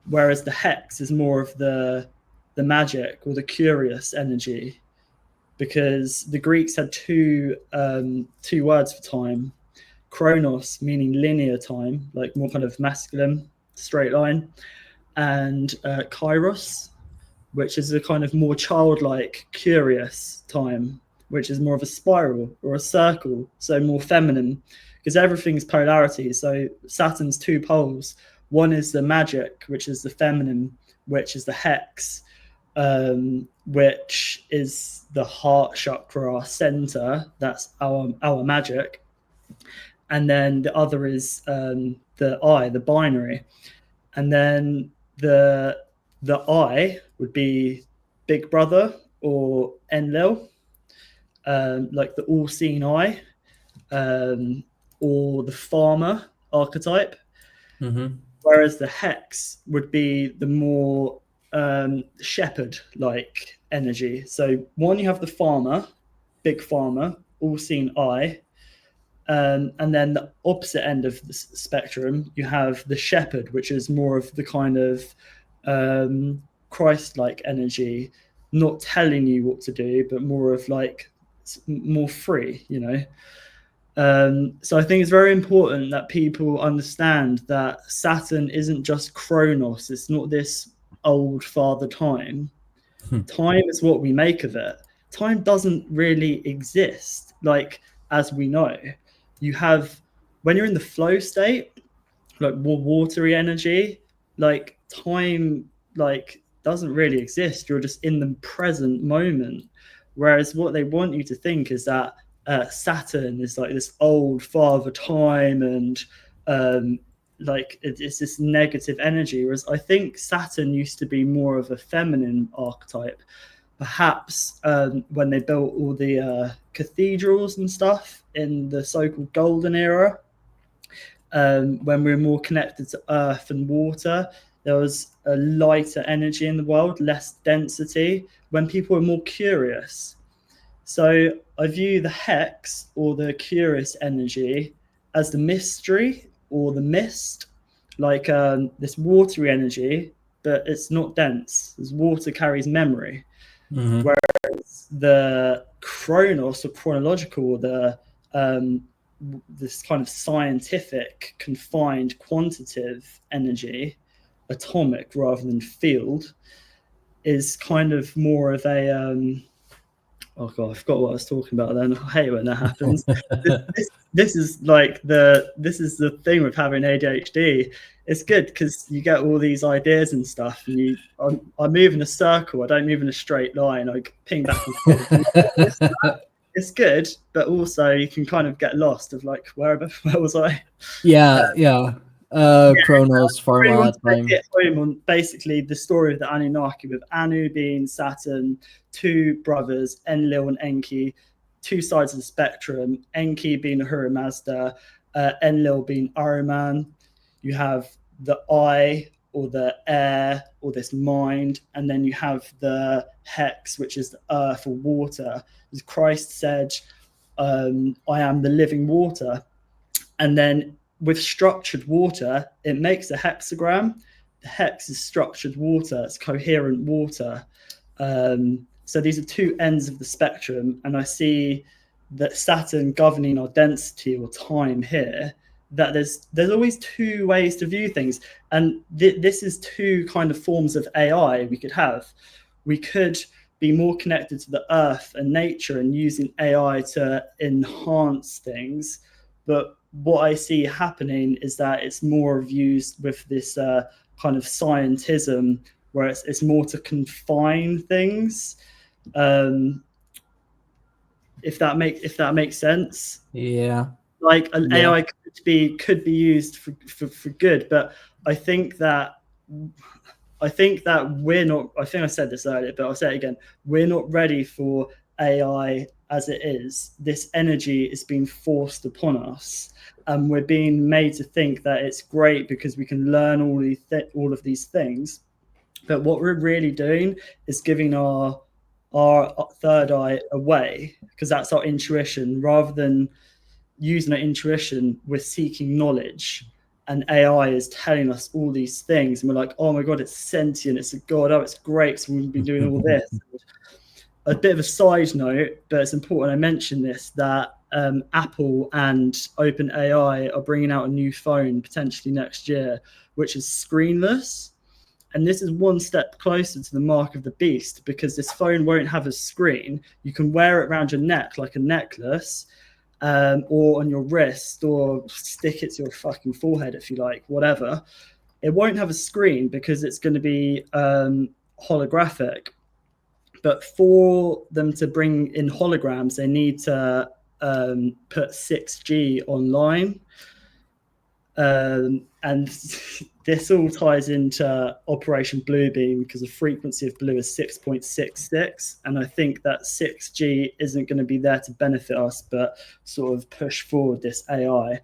whereas the hex is more of the magic or the curious energy, because the Greeks had two words for time: Chronos, meaning linear time, like more kind of masculine, straight line, and Kairos, which is a kind of more childlike, curious time, which is more of a spiral or a circle, so more feminine, because everything's polarity. So Saturn's two poles. One is the magic, which is the feminine, which is the hex, which is the heart chakra, our center. That's our magic. And then the other is the I, the binary. And then the I would be Big Brother or Enlil, like the all-seeing eye, or the farmer archetype. Mm-hmm. Whereas the hex would be the more shepherd-like energy. So one, you have the farmer, big farmer, all-seeing eye. And then the opposite end of the spectrum, you have the shepherd, which is more of the kind of Christ-like energy, not telling you what to do, but more of like more free, you know. So I think it's very important that people understand that Saturn isn't just Chronos. It's not this old father time. Time is what we make of it. Time doesn't really exist, like, as we know. You have, when you're in the flow state, like more watery energy, like time, like, doesn't really exist. You're just in the present moment. Whereas what they want you to think is that Saturn is like this old father time, and like it's this negative energy. Whereas I think Saturn used to be more of a feminine archetype. Perhaps when they built all the cathedrals and stuff in the so-called golden era, when we were more connected to earth and water, there was a lighter energy in the world, less density, when people were more curious. So I view the hex, or the curious energy, as the mystery or the mist, like this watery energy, but it's not dense. As water carries memory. Mm-hmm. Whereas the chronos, or chronological, the this kind of scientific, confined, quantitative energy, atomic rather than field, is kind of more of a oh god, I forgot what I was talking about then. I hate when that happens. this is the thing with having ADHD. It's good because you get all these ideas and stuff, and I move in a circle. I don't move in a straight line. I ping back and forth. It's good, but also you can kind of get lost of like, where was I? Yeah. Chronos, pharma, time. On basically the story of the Anunnaki, with Anu being Saturn, two brothers, Enlil and Enki, two sides of the spectrum, Enki being Ahura Mazda, Enlil being Ahriman. You have the I, or the air, or this mind, and then you have the hex, which is the earth or water. As Christ said, I am the living water. And then with structured water, it makes a hexagram. The hex is structured water, it's coherent water. So these are two ends of the spectrum, and I see that Saturn governing our density or time here, that there's always two ways to view things. And this is two kind of forms of AI we could have. We could be more connected to the earth and nature and using AI to enhance things. But what I see happening is that it's more used with this kind of scientism, where it's more to confine things. If that makes sense. Yeah. Like an AI could be used for good, but I think that we're not. I think I said this earlier, but I'll say it again. We're not ready for AI as it is. This energy is being forced upon us, and we're being made to think that it's great because we can learn all of these things. But what we're really doing is giving our third eye away, because that's our intuition. Rather than using our intuition, we're seeking knowledge. And AI is telling us all these things, and we're like, oh my god, it's sentient, it's a god, oh, it's great, so we'll be doing all this. A bit of a side note, but it's important I mention this, that Apple and OpenAI are bringing out a new phone potentially next year, which is screenless. And this is one step closer to the mark of the beast, because this phone won't have a screen. You can wear it around your neck like a necklace, or on your wrist, or stick it to your fucking forehead if you like, whatever. It won't have a screen because it's going to be holographic. But for them to bring in holograms, they need to put 6G online. And this all ties into Operation Bluebeam because the frequency of blue is 6.66. And I think that 6G isn't going to be there to benefit us, but sort of push forward this AI.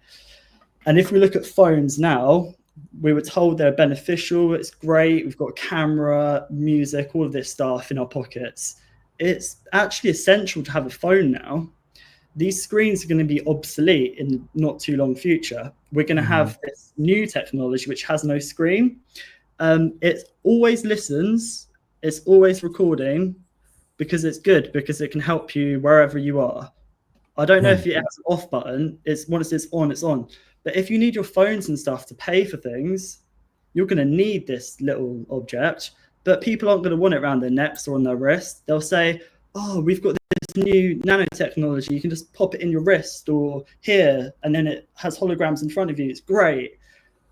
And if we look at phones now, we were told they're beneficial. It's great. We've got camera, music, all of this stuff in our pockets. It's actually essential to have a phone now. These screens are going to be obsolete in not too long future. We're going to have this new technology which has no screen. It always listens. It's always recording because it's good, because it can help you wherever you are. I don't know if it has an off button. It's once it's on, it's on. But if you need your phones and stuff to pay for things, you're going to need this little object. But people aren't going to want it around their necks or on their wrist. They'll say, oh, we've got this new nanotechnology. You can just pop it in your wrist or here, and then it has holograms in front of you. It's great.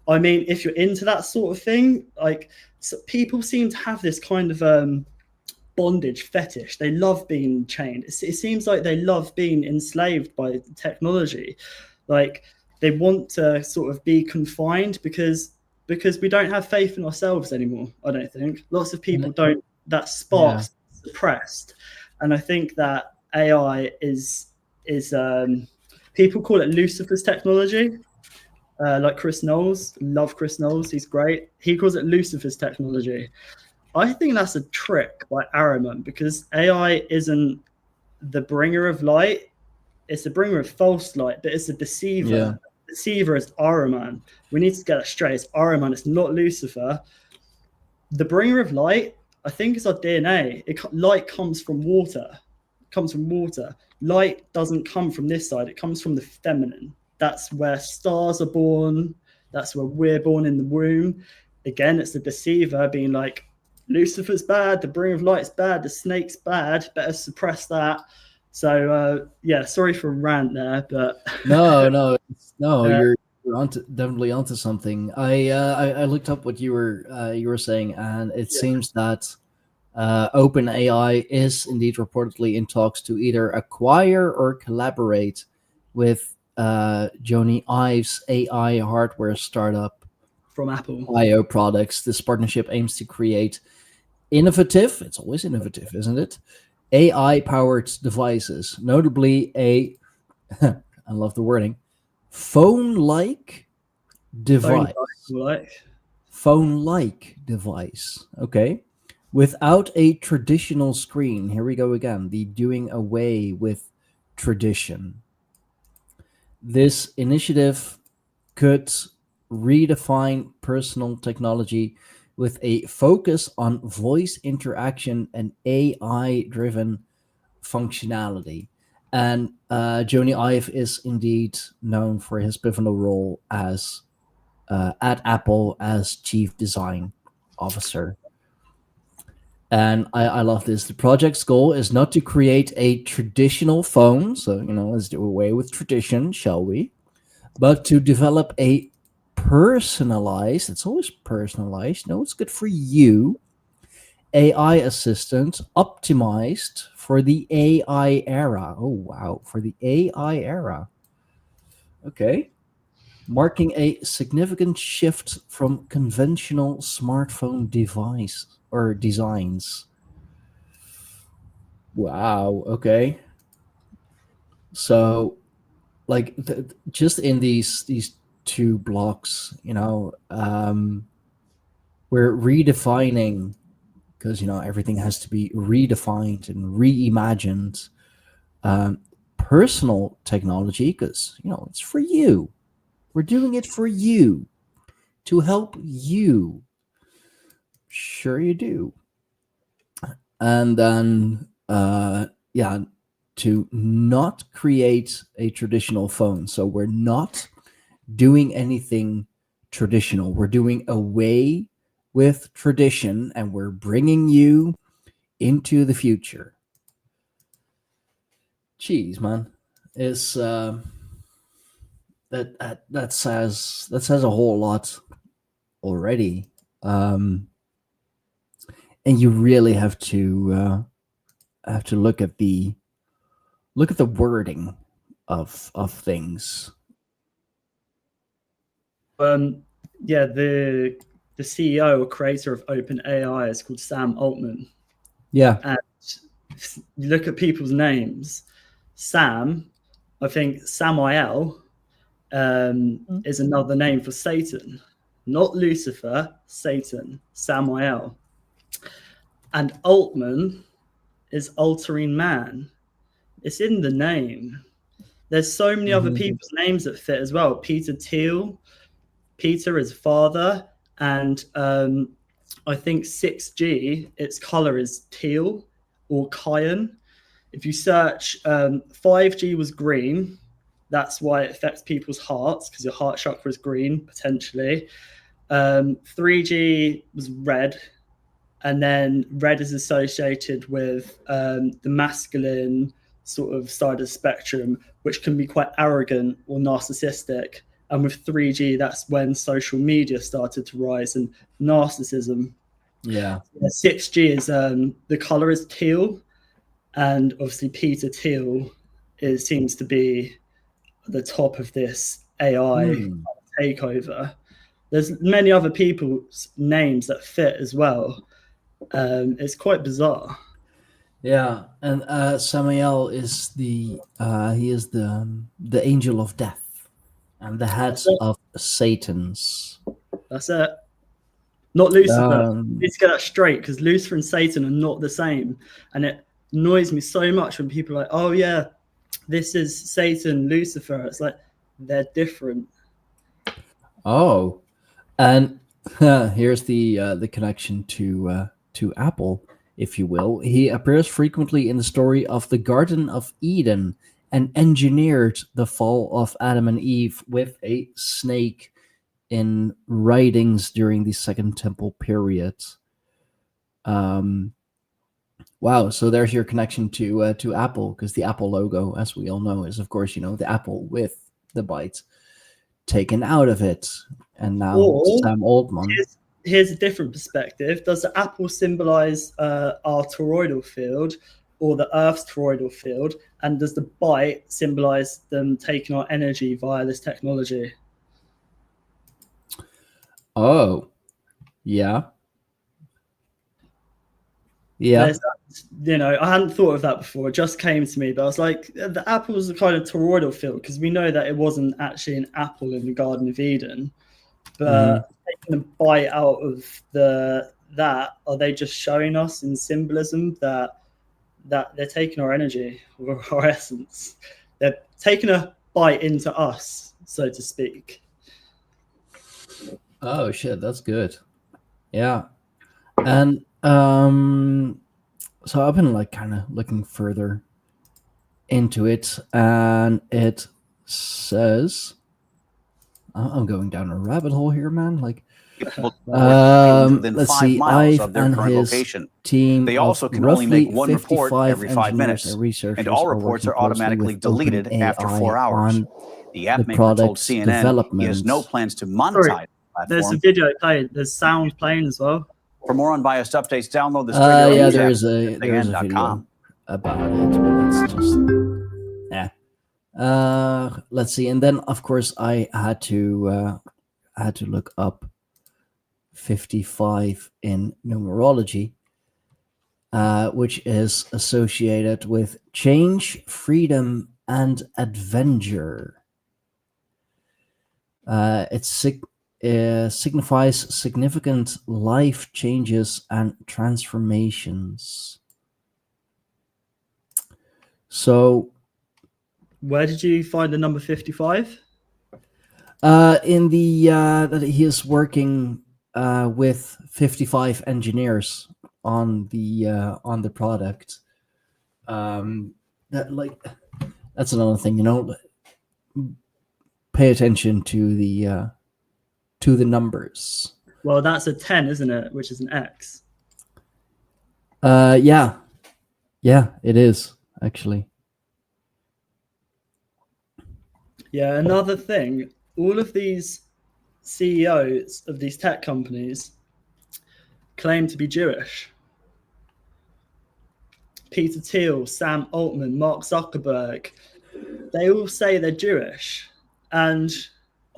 I mean, if you're into that sort of thing, like, so people seem to have this kind of bondage fetish. They love being chained. It seems like they love being enslaved by technology. Like, they want to sort of be confined because we don't have faith in ourselves anymore. I don't think lots of people don't. That spark's suppressed, and I think that AI is people call it Lucifer's technology. Like Chris Knowles, love Chris Knowles. He's great. He calls it Lucifer's technology. I think that's a trick by Araman because AI isn't the bringer of light. It's the bringer of false light, but it's a deceiver. Yeah. Deceiver is Araman. We need to get that straight. It's Araman. It's not Lucifer. The bringer of light, I think, is our DNA. Light comes from water. It comes from water. Light doesn't come from this side. It comes from the feminine. That's where stars are born. That's where we're born in the womb. Again, it's the deceiver being like, Lucifer's bad. The bringer of light's bad. The snake's bad. Better suppress that. So yeah, sorry for a rant there, but no, you're definitely onto something. I looked up what you were saying, and it seems that OpenAI is indeed reportedly in talks to either acquire or collaborate with Jony Ive's AI hardware startup from Apple. IO Products. This partnership aims to create innovative, it's always innovative, isn't it? AI-powered devices, notably I love the wording, phone-like device. Phone-like device, okay? Without a traditional screen. Here we go again, the doing away with tradition. This initiative could redefine personal technology with a focus on voice interaction and AI-driven functionality. And Jony Ive is indeed known for his pivotal role as at Apple as Chief Design Officer. And I love this. The project's goal is not to create a traditional phone, so, let's do away with tradition, shall we? But to develop a personalized, it's always personalized, no, it's good for you, AI assistant optimized for the AI era. Oh, wow, for the AI era. Okay. Marking a significant shift from conventional smartphone device or designs. Wow, okay. So, like, just in these two blocks, we're redefining, because everything has to be redefined and reimagined, personal technology, because it's for you. We're doing it for you, to help you. Sure you do. And then to not create a traditional phone. So we're not doing anything traditional. We're doing away with tradition, and we're bringing you into the future. Jeez, man. is that says a whole lot already, and you really have to look at the wording of things. Yeah, the CEO or creator of OpenAI is called Sam Altman. Yeah. And you look at people's names. Sam, I think Samael is another name for Satan, not Lucifer, Satan, Samael. And Altman is altering man. It's in the name. There's so many other people's names that fit as well. Peter Thiel, Peter is father, and I think 6G, its color is teal or cyan. If you search 5G was green, that's why it affects people's hearts, because your heart chakra is green potentially. 3G was red, and then red is associated with the masculine sort of side of the spectrum, which can be quite arrogant or narcissistic. And with 3G, that's when social media started to rise and narcissism. Yeah. 6G is the color is teal, and obviously Peter Thiel seems to be the top of this AI takeover. There's many other people's names that fit as well. It's quite bizarre. Yeah, and Samael is the angel of death and the head of Satan's. That's it. Not Lucifer. Let's get that straight, because Lucifer and Satan are not the same, and it annoys me so much when people are like, "Oh yeah, this is Satan, Lucifer." It's like they're different. Oh, and here's the connection to Apple, if you will. He appears frequently in the story of the Garden of Eden and engineered the fall of Adam and Eve with a snake in writings during the Second Temple period. Wow, so there's your connection to Apple, because the Apple logo, as we all know, is of course the apple with the bite taken out of it, and now Sam Altman. Here's a different perspective. Does the apple symbolize our toroidal field or the Earth's toroidal field? And does the bite symbolize them taking our energy via this technology? Oh, yeah. Yeah. I hadn't thought of that before. It just came to me, but I was like, the apple is a kind of toroidal field, because we know that it wasn't actually an apple in the Garden of Eden. But taking a bite out of that, are they just showing us in symbolism that they're taking our energy or our essence? They're taking a bite into us, so to speak. Oh shit, that's good. Yeah. And so I've been kind of looking further into it, and it says, I'm going down a rabbit hole here, man. Let's see. Ive and his team. They also can only make one report every 5 minutes, and all reports are automatically deleted after 4 hours. The app maker told CNN he has no plans to monetize the platform. There's a video playing. There's sound playing as well. For more unbiased updates, download the Straight yeah, there's a video about it, but it's just let's see. And then of course I had to look up 55 in numerology, which is associated with change, freedom, and adventure. It signifies significant life changes and transformations. So, where did you find the number 55? In the that he is working with 55 engineers on the product. That's another thing, pay attention to the numbers. Well, that's a 10, isn't it? Which is an X. Yeah, it is actually. Yeah, another thing, all of these CEOs of these tech companies claim to be Jewish. Peter Thiel, Sam Altman, Mark Zuckerberg, they all say they're Jewish. And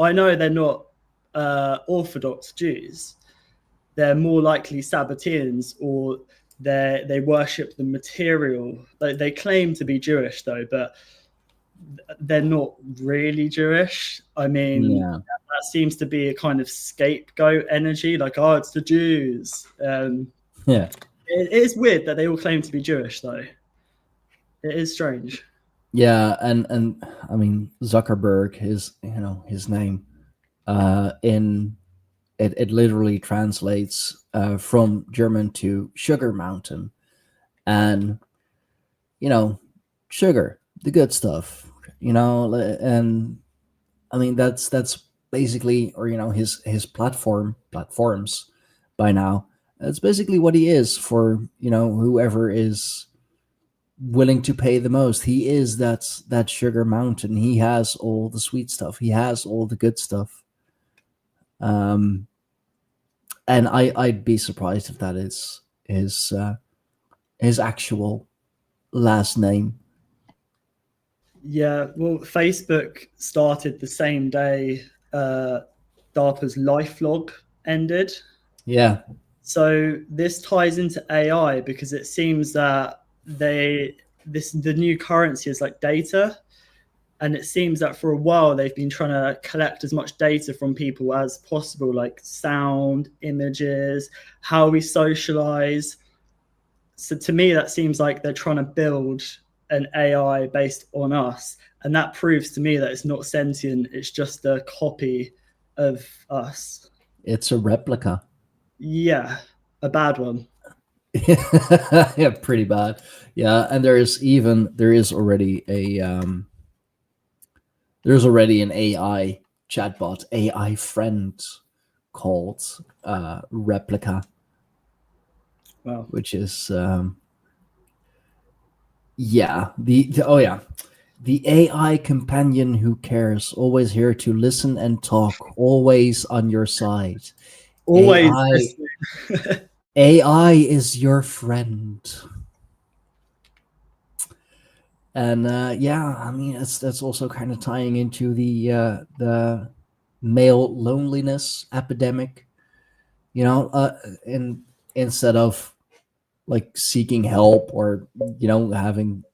I know they're not Orthodox Jews. They're more likely Sabbateans, or they worship the material. They claim to be Jewish, though, but they're not really Jewish. I mean, that seems to be a kind of scapegoat energy, like, oh, it's the Jews. Yeah. It is weird that they all claim to be Jewish, though. It is strange. Yeah, and I mean, Zuckerberg is, his name in it literally translates from German to sugar mountain, and sugar, the good stuff, and I mean that's basically, or his platforms by now. That's basically what he is for whoever is willing to pay the most. He is that sugar mountain. He has all the sweet stuff. He has all the good stuff. And I'd be surprised if that is his actual last name. Yeah, well, Facebook started the same day DARPA's LifeLog ended. Yeah. So this ties into AI because it seems that the new currency is like data, and it seems that for a while they've been trying to collect as much data from people as possible, like sound, images, how we socialize. So to me, that seems like they're trying to build an AI based on us, and that proves to me that it's not sentient. It's just a copy of us. It's a replica. Yeah, a bad one. Yeah, pretty bad. Yeah, and there's already an AI chatbot, AI friend called Replica. Wow. Which is the AI companion who cares, always here to listen and talk, always on your side. Always AI is your friend. And I mean, that's also kind of tying into the male loneliness epidemic. And instead of like seeking help, or having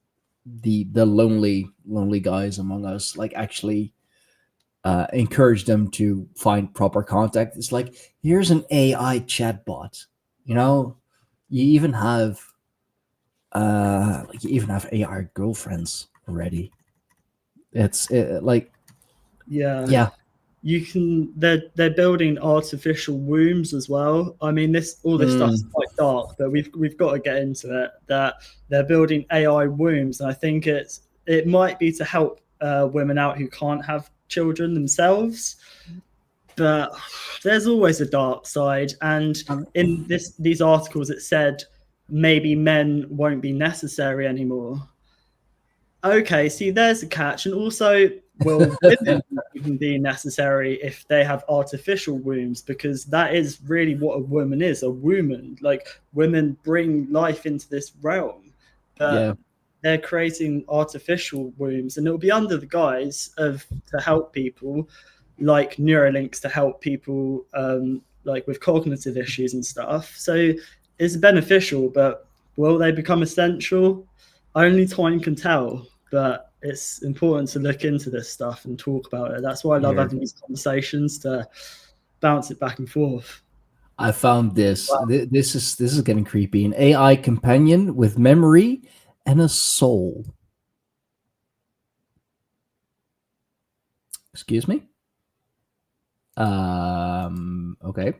the lonely guys among us, like actually encourage them to find proper contact. It's like, here's an AI chatbot. You even have AI girlfriends already. It's yeah. You can. They're building artificial wombs as well. I mean, all this stuff's quite dark, but we've got to get into it. That they're building AI wombs, and I think it might be to help women out who can't have children themselves. But there's always a dark side, and in these articles, it said maybe men won't be necessary anymore. Okay, see, there's a catch, and also, will women even be necessary if they have artificial wombs? Because that is really what a woman is, a woman. Like, women bring life into this realm, but they're creating artificial wombs, and it'll be under the guise of to help people, like Neuralinks to help people like with cognitive issues and stuff. So it's beneficial, but will they become essential? Only time can tell. But it's important to look into this stuff and talk about it. That's why I love having these conversations, to bounce it back and forth. I found this. Wow. This is getting creepy. An AI companion with memory and a soul. Excuse me? Okay.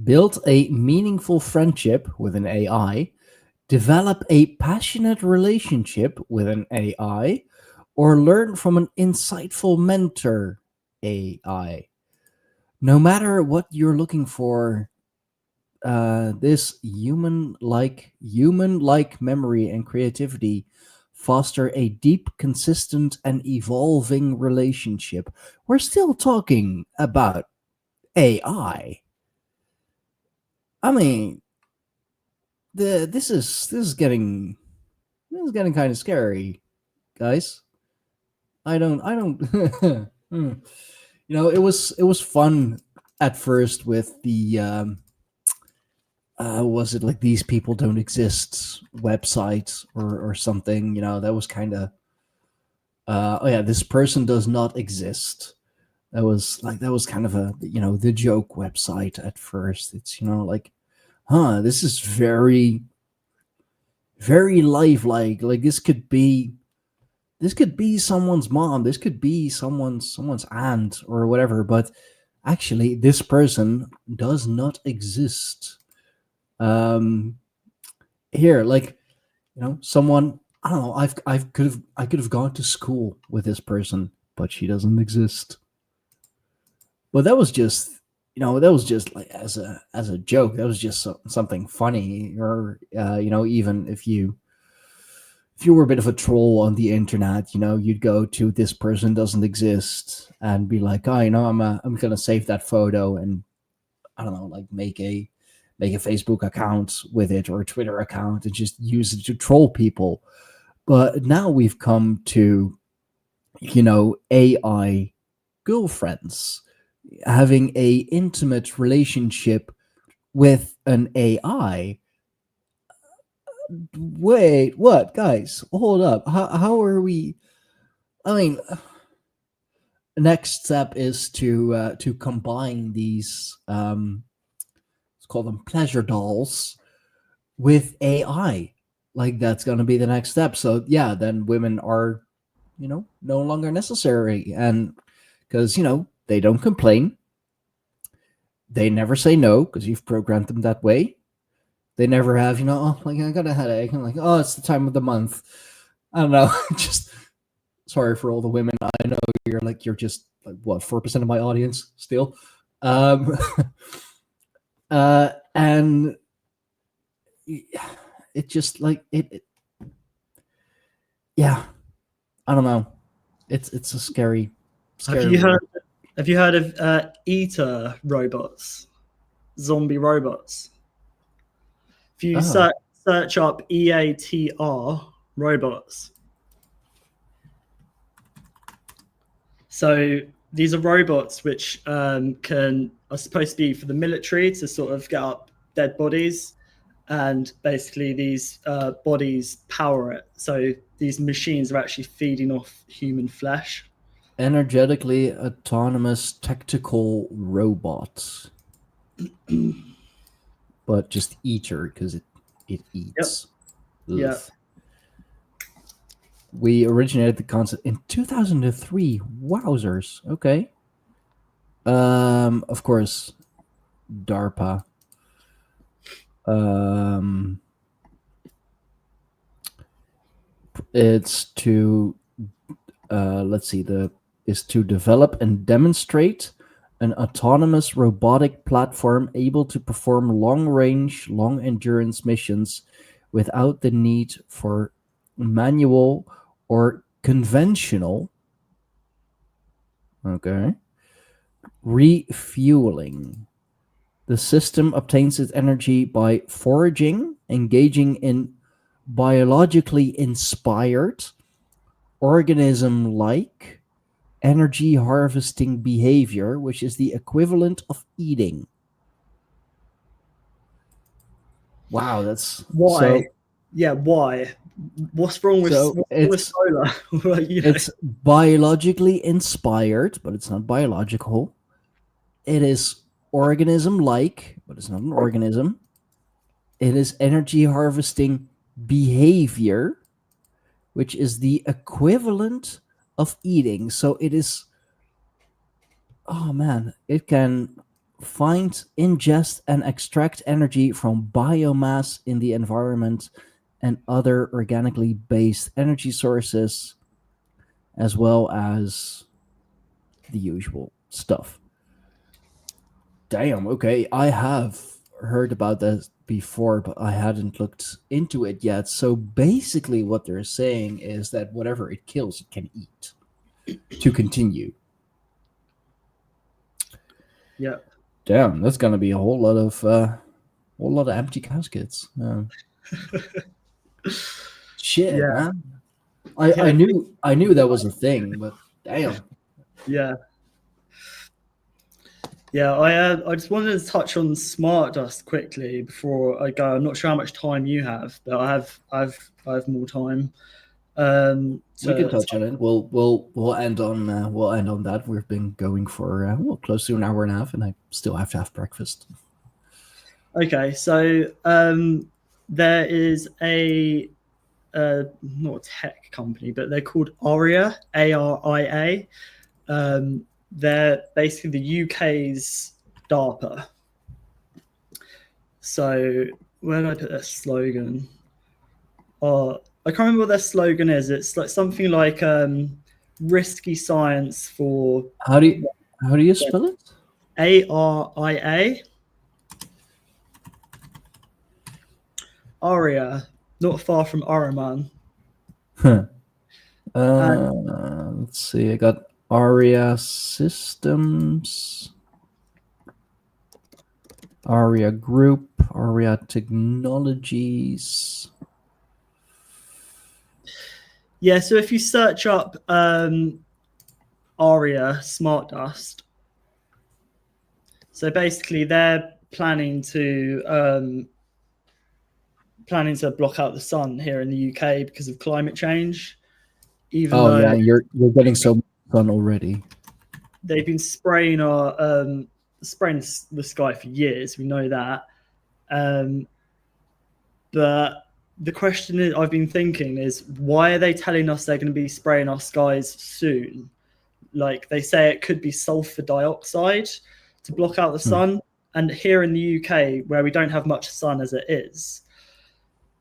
Build a meaningful friendship with an AI. Develop a passionate relationship with an AI, or learn from an insightful mentor AI. No matter what you're looking for, this human-like memory and creativity foster a deep, consistent, and evolving relationship. We're still talking about AI. I mean, this is getting kind of scary, guys. I don't it was fun at first with the was it like these people don't exist website or something, that was kind of oh yeah, this person does not exist. That was kind of a, the joke website at first. It's, like, this is very, very lifelike. Like this could be someone's mom. This could be someone's aunt or whatever. But actually, this person does not exist. Here, like, someone, I don't know. I could have gone to school with this person, but she doesn't exist. But that was just, like as a joke. That was just something funny, or even if you were a bit of a troll on the internet, you'd go to this person doesn't exist and be like, oh, I'm gonna save that photo and I don't know, like make a Facebook account with it or a Twitter account and just use it to troll people. But now we've come to, AI girlfriends having a intimate relationship with an AI. Wait, what, guys? Hold up. How are we? I mean, next step is to combine these let's call them pleasure dolls with AI. Like that's going to be the next step. So yeah, then women are, no longer necessary, and because they don't complain, they never say no because you've programmed them that way. They never have, oh, like I got a headache. I'm like, oh, it's the time of the month. I don't know. Just sorry for all the women. I know you're just like what 4% of my audience still. And it just like it yeah, I don't know. It's a scary. Have you heard of eater robots, zombie robots? If you search up EATR robots, so these are robots which are supposed to be for the military to sort of get up dead bodies, and basically these bodies power it. So these machines are actually feeding off human flesh. Energetically autonomous tactical robots. But just eater because it eats. Yep. Yeah. We originated the concept in 2003. Wowzers. Okay. Of course, DARPA. It's to is to develop and demonstrate an autonomous robotic platform able to perform long-range, long-endurance missions without the need for manual or conventional refueling. The system obtains its energy by foraging, engaging in biologically inspired, organism-like energy harvesting behavior, which is the equivalent of eating. Wow, that's why. Why? What's wrong with solar? It's biologically inspired, but it's not biological. It is organism-like, but it's not an organism. It is energy harvesting behavior, which is the equivalent of eating. So it is, oh man, it can find, ingest, and extract energy from biomass in the environment and other organically based energy sources, as well as the usual stuff. Damn, okay, I have heard about before, but I hadn't looked into it yet. So basically what they're saying is that whatever it kills, it can eat to continue. Yeah. Damn, that's gonna be a whole lot of empty caskets. Shit, Yeah. man. I knew that was a thing, but damn. Yeah. Yeah, I just wanted to touch on smart dust quickly before I go. I'm not sure how much time you have, but I have more time. We can touch on it. We'll end on that. We've been going for close to an hour and a half, and I still have to have breakfast. Okay, so there is a not a tech company, but they're called ARIA, A-R-I-A. They're basically the UK's DARPA. So where did I put their slogan? I can't remember what their slogan is. It's like something like risky science for. How do you spell it? A-R-I-A. Aria, not far from Araman. Let's see. I got ARIA Systems, ARIA Group, ARIA Technologies. Yeah, so if you search up ARIA Smart Dust, so basically they're planning to block out the sun here in the UK because of climate change. Even though yeah, you're getting so much sun already. They've been spraying the sky for years. We know that, but the question is, I've been thinking is, why are they telling us they're going to be spraying our skies soon? Like they say, it could be sulfur dioxide to block out the sun, and here in the UK, where we don't have much sun as it is.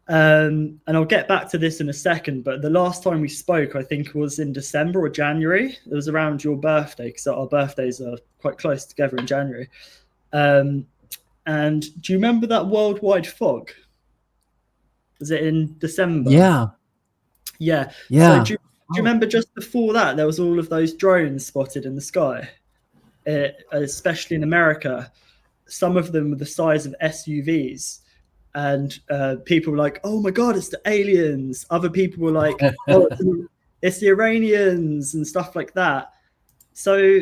And I'll get back to this in a second, but the last time we spoke, I think it was in December or January. It was around your birthday, because our birthdays are quite close together in January. And do you remember that worldwide fog? Was it in December? Yeah. So do you remember just before that, there was all of those drones spotted in the sky, especially in America. Some of them were the size of SUVs. And people were like, oh my God, it's the aliens. Other people were like, oh, it's the Iranians and stuff like that. So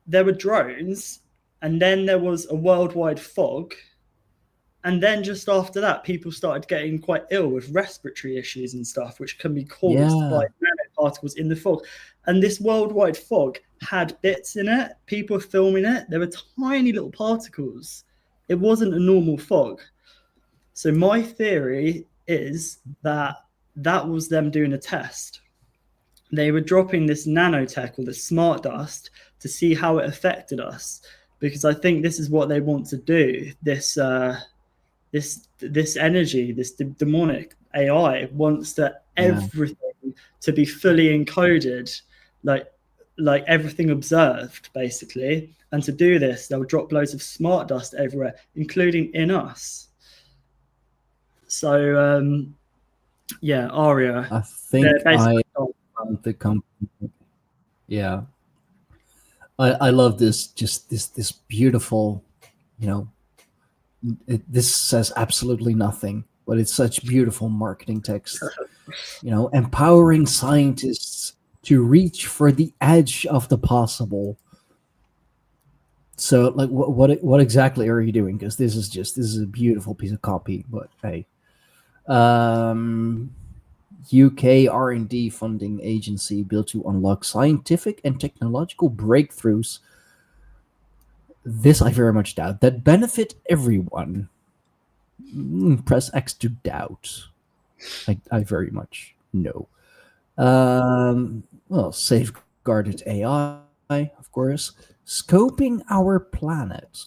there were drones, and then there was a worldwide fog. And then just after that, people started getting quite ill with respiratory issues and stuff, which can be caused by nanoparticles in the fog. And this worldwide fog had bits in it. People were filming it. There were tiny little particles. It wasn't a normal fog. So my theory is that was them doing a test. They were dropping this nanotech or this smart dust to see how it affected us, because I think this is what they want to do. This energy, this demonic AI wants everything to be fully encoded, like everything observed, basically. And to do this, they'll drop loads of smart dust everywhere, including in us. So, ARIA. I think I found the company. Yeah. I love this, just this beautiful, this says absolutely nothing, but it's such beautiful marketing text. Empowering scientists to reach for the edge of the possible. So, like, what exactly are you doing? Because this is a beautiful piece of copy, but hey. UK R&D funding agency built to unlock scientific and technological breakthroughs. This I very much doubt, that benefit everyone. Press X to doubt. I very much know. Safeguarded AI, of course. Scoping our planet.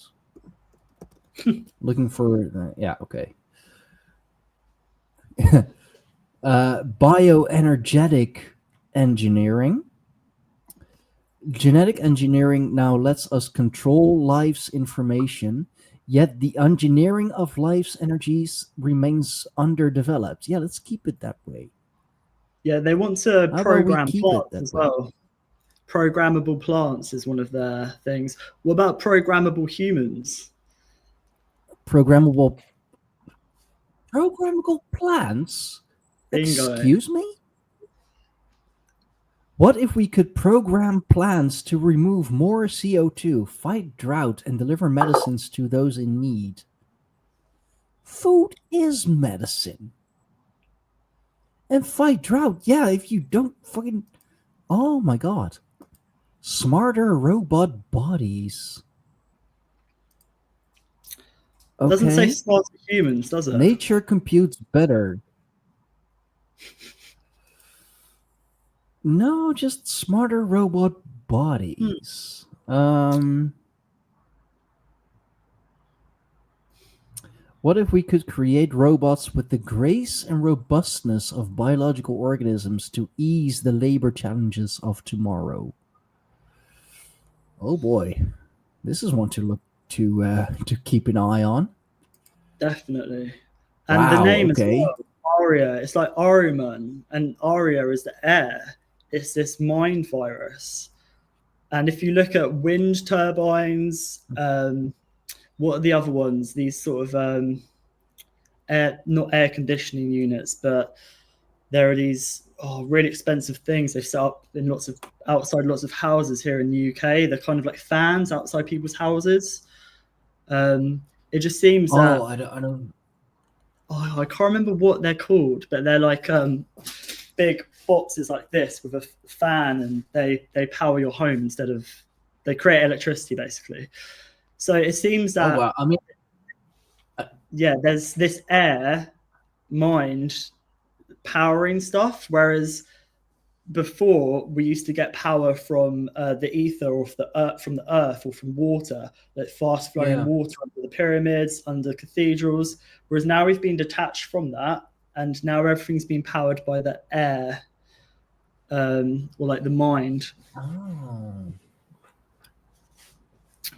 Looking for okay. Bioenergetic engineering. Genetic engineering now lets us control life's information Yet the engineering of life's energies remains underdeveloped. Yeah, let's keep it that way. Yeah, they want to program plants as well. Programmable plants is one of their things. What about programmable humans? Programmable plants? Bingo. Excuse me? What if we could program plants to remove more CO2, fight drought, and deliver medicines to those in need? Food is medicine. And fight drought, yeah, if you don't fucking... Oh my god. Smarter robot bodies. Okay. Doesn't say smarter humans, does it? Nature computes better. No, just smarter robot bodies. What if we could create robots with the grace and robustness of biological organisms to ease the labor challenges of tomorrow? Oh boy, this is one to look to keep an eye on. Definitely, and the name is Aria. It's like Ahriman, and Aria is the air. It's this mind virus, and if you look at wind turbines, what are the other ones? These sort of not air conditioning units, but there are these really expensive things they've set up in outside lots of houses here in the UK. They're kind of like fans outside people's houses. It just seems that I don't. I can't remember what they're called, but they're like big boxes like this with a fan, and they power your home instead of they create electricity basically. So it seems that wow. I mean, yeah, there's this air mind powering stuff, whereas before we used to get power from the ether or from the earth or from water, like fast flowing water under the pyramids, under cathedrals, whereas now we've been detached from that, and now everything's been powered by the air, or like the mind.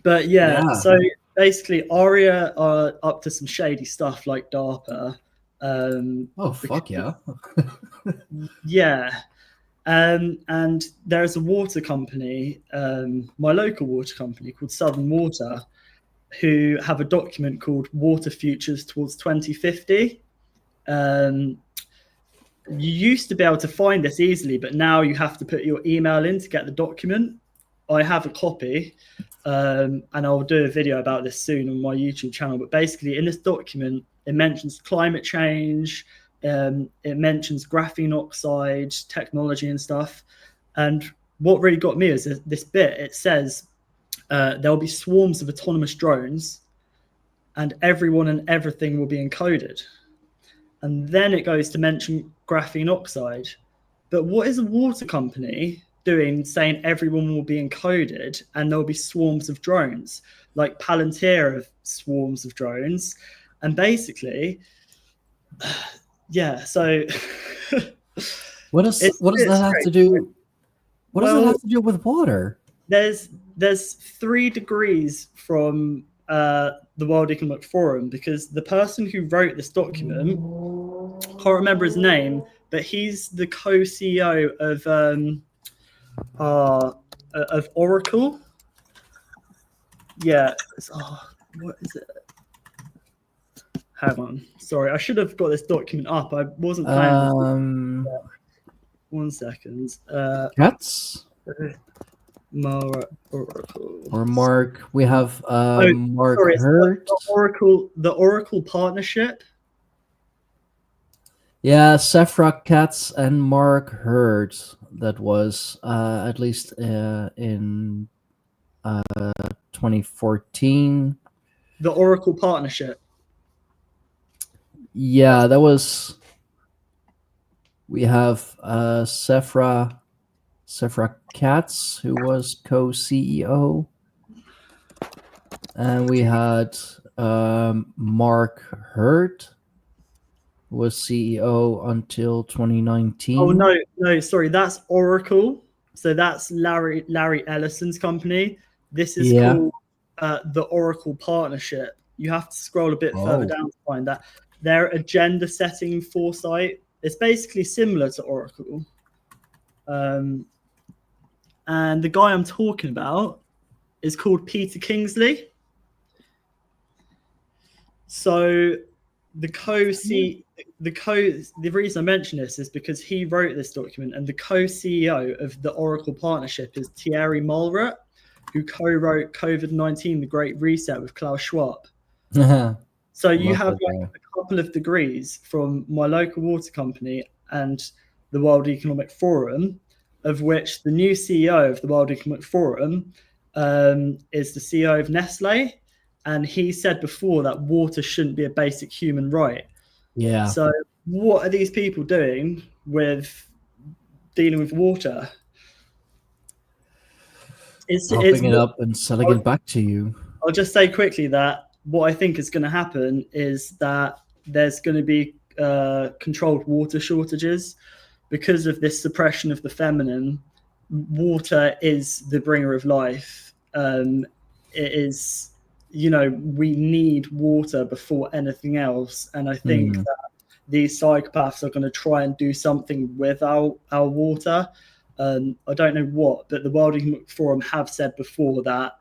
But so basically Aria are up to some shady stuff like DARPA. Fuck yeah. Yeah. And there's a water company, my local water company called Southern Water, who have a document called Water Futures Towards 2050. You used to be able to find this easily, but now you have to put your email in to get the document. I have a copy, and I'll do a video about this soon on my YouTube channel. But basically, in this document, it mentions climate change, it mentions graphene oxide technology and stuff. And what really got me is this bit. It says there'll be swarms of autonomous drones, and everyone and everything will be encoded. And then it goes to mention graphene oxide. But what is a water company doing saying everyone will be encoded and there'll be swarms of drones? Like Palantir have swarms of drones. And basically, so what does that have to do? What does that have to do with water? There's 3 degrees from the World Economic Forum, because the person who wrote this document, can't remember his name, but he's the co-CEO of Oracle. Yeah. What is it? Hang on. Sorry, I should have got this document up. I wasn't planning. 1 second. Cats? Oracle. Or Mark. We have Mark Hurt. The Oracle partnership. Yeah, Sephra Katz and Mark Hurt. That was at least in 2014. The Oracle partnership. Yeah, that was. We have Sephra Katz, who was co-CEO, and we had Mark Hurt, who was CEO until 2019. Oh no, sorry, that's Oracle. So that's Larry Ellison's company. This is called the Oracle partnership. You have to scroll a bit further down to find that. Their agenda setting foresight is basically similar to Oracle. And the guy I'm talking about is called Peter Kingsley. So the reason I mention this is because he wrote this document, and the co-CEO of the Oracle partnership is Thierry Mulret, who co-wrote COVID-19, The Great Reset with Klaus Schwab. So you have like a couple of degrees from my local water company and the World Economic Forum, of which the new CEO of the World Economic Forum is the CEO of Nestle. And he said before that water shouldn't be a basic human right. Yeah. So what are these people doing with dealing with water? Opening it up and selling it back to you. I'll just say quickly that what I think is going to happen is that there's going to be controlled water shortages because of this suppression of the feminine. Water is the bringer of life. It is, we need water before anything else. And I think that these psychopaths are going to try and do something with our water. I don't know what, but the World Economic Forum have said before that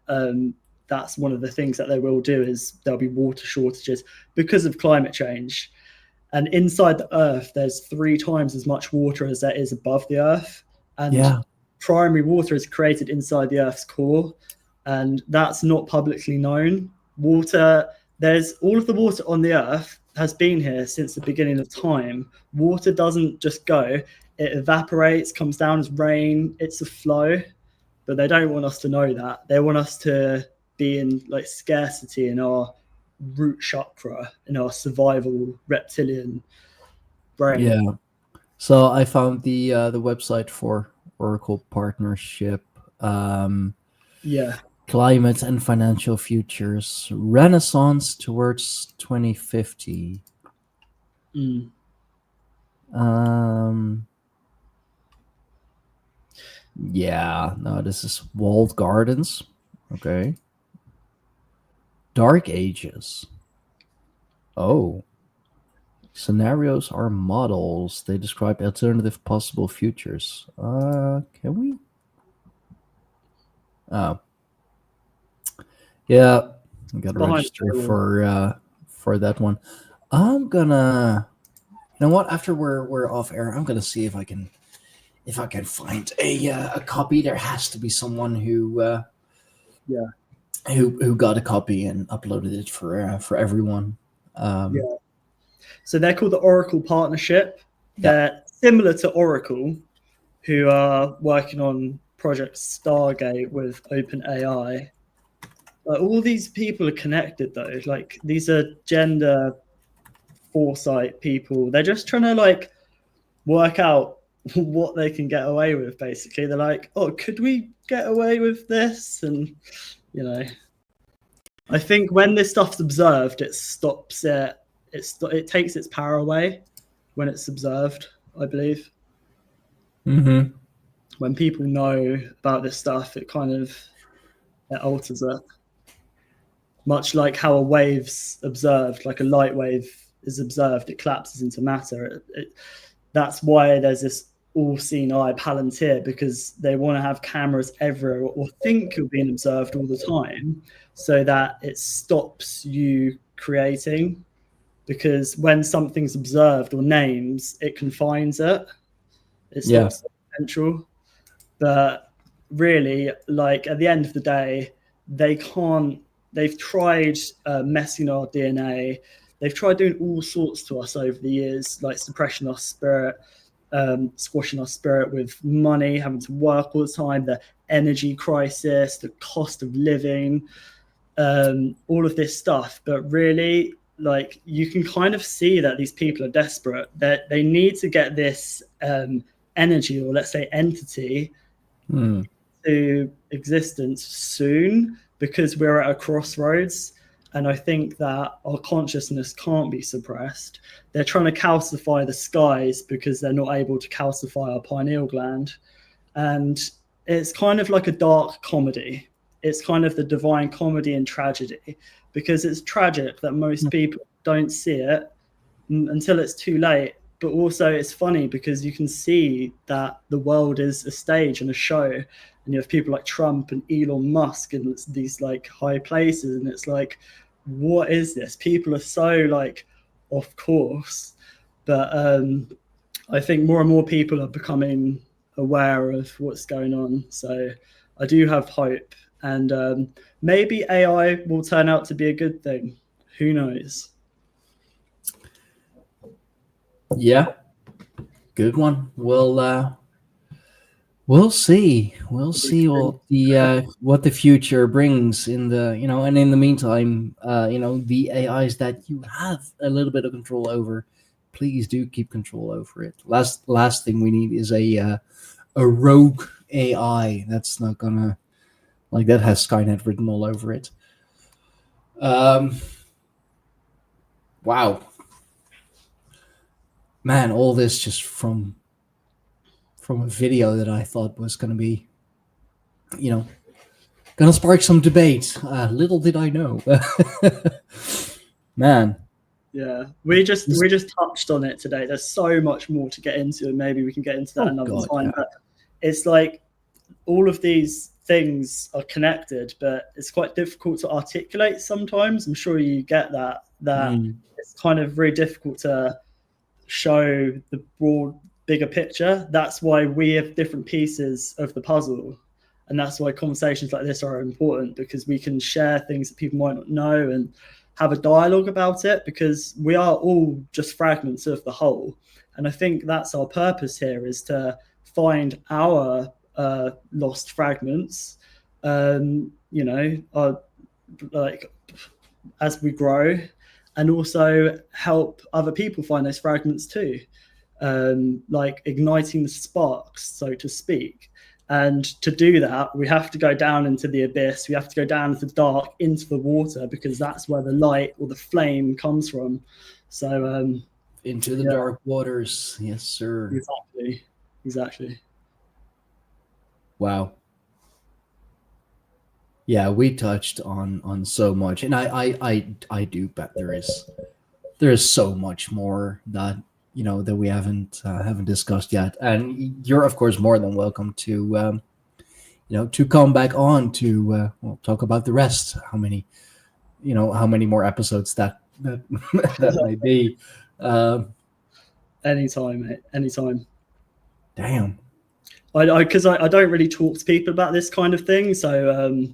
that's one of the things that they will do is there'll be water shortages because of climate change. And inside the earth, there's 3 times as much water as there is above the earth. And primary water is created inside the earth's core. And that's not publicly known. Water, there's all of the water on the earth has been here since the beginning of time. Water doesn't just go, it evaporates, comes down as rain, it's a flow. But they don't want us to know that. They want us to be in like scarcity in our root chakra, in our survival reptilian brain. Yeah. So I found the website for Oracle partnership. Climate and financial futures, renaissance towards 2050. This is walled gardens. Okay. Dark ages. Scenarios are models. They describe alternative possible futures. Can we? Yeah, I gotta register for that one. I'm gonna, after we're off air, I'm gonna see if I can find a copy. There has to be someone who got a copy and uploaded it for everyone. So they're called the Oracle Partnership. They're similar to Oracle, who are working on Project Stargate with OpenAI. All these people are connected, though. Like, these are gender foresight people. They're just trying to work out what they can get away with. Basically, they're like, "Oh, could we get away with this?" And I think when this stuff's observed, it stops it. It takes its power away when it's observed, I believe. Mm-hmm. When people know about this stuff, it alters it. Much like how a wave's observed, like a light wave is observed, it collapses into matter. That's why there's this all-seeing eye Palantir, because they want to have cameras everywhere or think you're being observed all the time so that it stops you creating. Because when something's observed or names, it confines it. It stops the potential. But really, at the end of the day, they've tried messing our DNA. They've tried doing all sorts to us over the years, like suppressing our spirit, squashing our spirit with money, having to work all the time, the energy crisis, the cost of living, all of this stuff. But really, you can kind of see that these people are desperate, that they need to get this energy, or let's say entity, to existence soon, because we're at a crossroads. And I think that our consciousness can't be suppressed. They're trying to calcify the skies because they're not able to calcify our pineal gland. And it's kind of like a dark comedy. it's kind of the divine comedy and tragedy, because it's tragic that most people don't see it until it's too late. But also it's funny because you can see that the world is a stage and a show, and you have people like Trump and Elon Musk and these like high places, and it's like, what is this? People are so like off course. But I think more and more people are becoming aware of what's going on. So I do have hope, and maybe AI will turn out to be a good thing. Who knows? Yeah, good one. We'll see. We'll see what the future brings in the and in the meantime, the AIs that you have a little bit of control over, please do keep control over it. Last thing we need is a rogue AI that's not gonna that has Skynet written all over it. Wow. Man, all this just from a video that I thought was going to be, going to spark some debate. Little did I know. Man. Yeah, we just touched on it today. There's so much more to get into, and maybe we can get into that another time. Yeah. But it's like all of these things are connected, but it's quite difficult to articulate sometimes. I'm sure you get that it's kind of very difficult to show the broad, bigger picture. That's why we have different pieces of the puzzle, and that's why conversations like this are important, because we can share things that people might not know and have a dialogue about it, because we are all just fragments of the whole. And I think that's our purpose here, is to find our lost fragments, like as we grow, and also help other people find those fragments too, like igniting the sparks, so to speak. And to do that, we have to go down into the abyss. We have to go down into the dark, into the water, because that's where the light or the flame comes from. So into the dark waters. Yes, sir. Exactly. Wow. Yeah, we touched on so much, and I do bet there is so much more that that we haven't discussed yet. And you're of course more than welcome to to come back on to talk about the rest. How many more episodes that may be. Anytime, mate. Anytime. Damn. Because I don't really talk to people about this kind of thing, so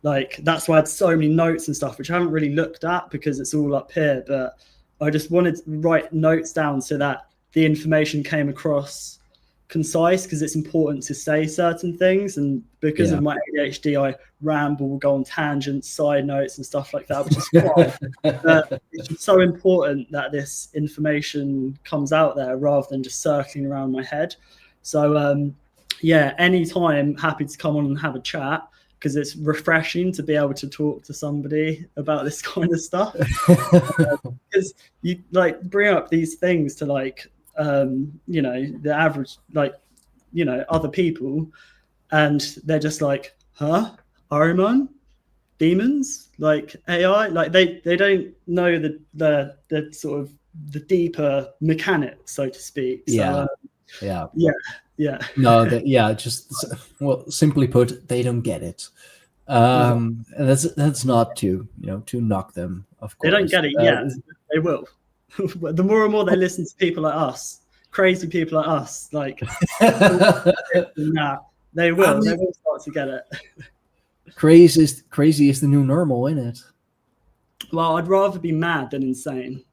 that's why I had so many notes and stuff, which I haven't really looked at because it's all up here. But I just wanted to write notes down so that the information came across concise, because it's important to say certain things. And because of my ADHD, I ramble, go on tangents, side notes and stuff like that, which is fine. But it's so important that this information comes out there rather than just circling around my head. So anytime, happy to come on and have a chat, because it's refreshing to be able to talk to somebody about this kind of stuff. Because you bring up these things to the average, other people, and they're just like, huh? Ahriman? Demons? Like AI? They don't know the sort of the deeper mechanics, so to speak. So, yeah. No, simply put, they don't get it. And that's not to knock them, of course. They don't get it yet. They will. The more and more they listen to people like us, crazy people like us, they will. They will start to get it. Crazy is the new normal, isn't it? Well, I'd rather be mad than insane.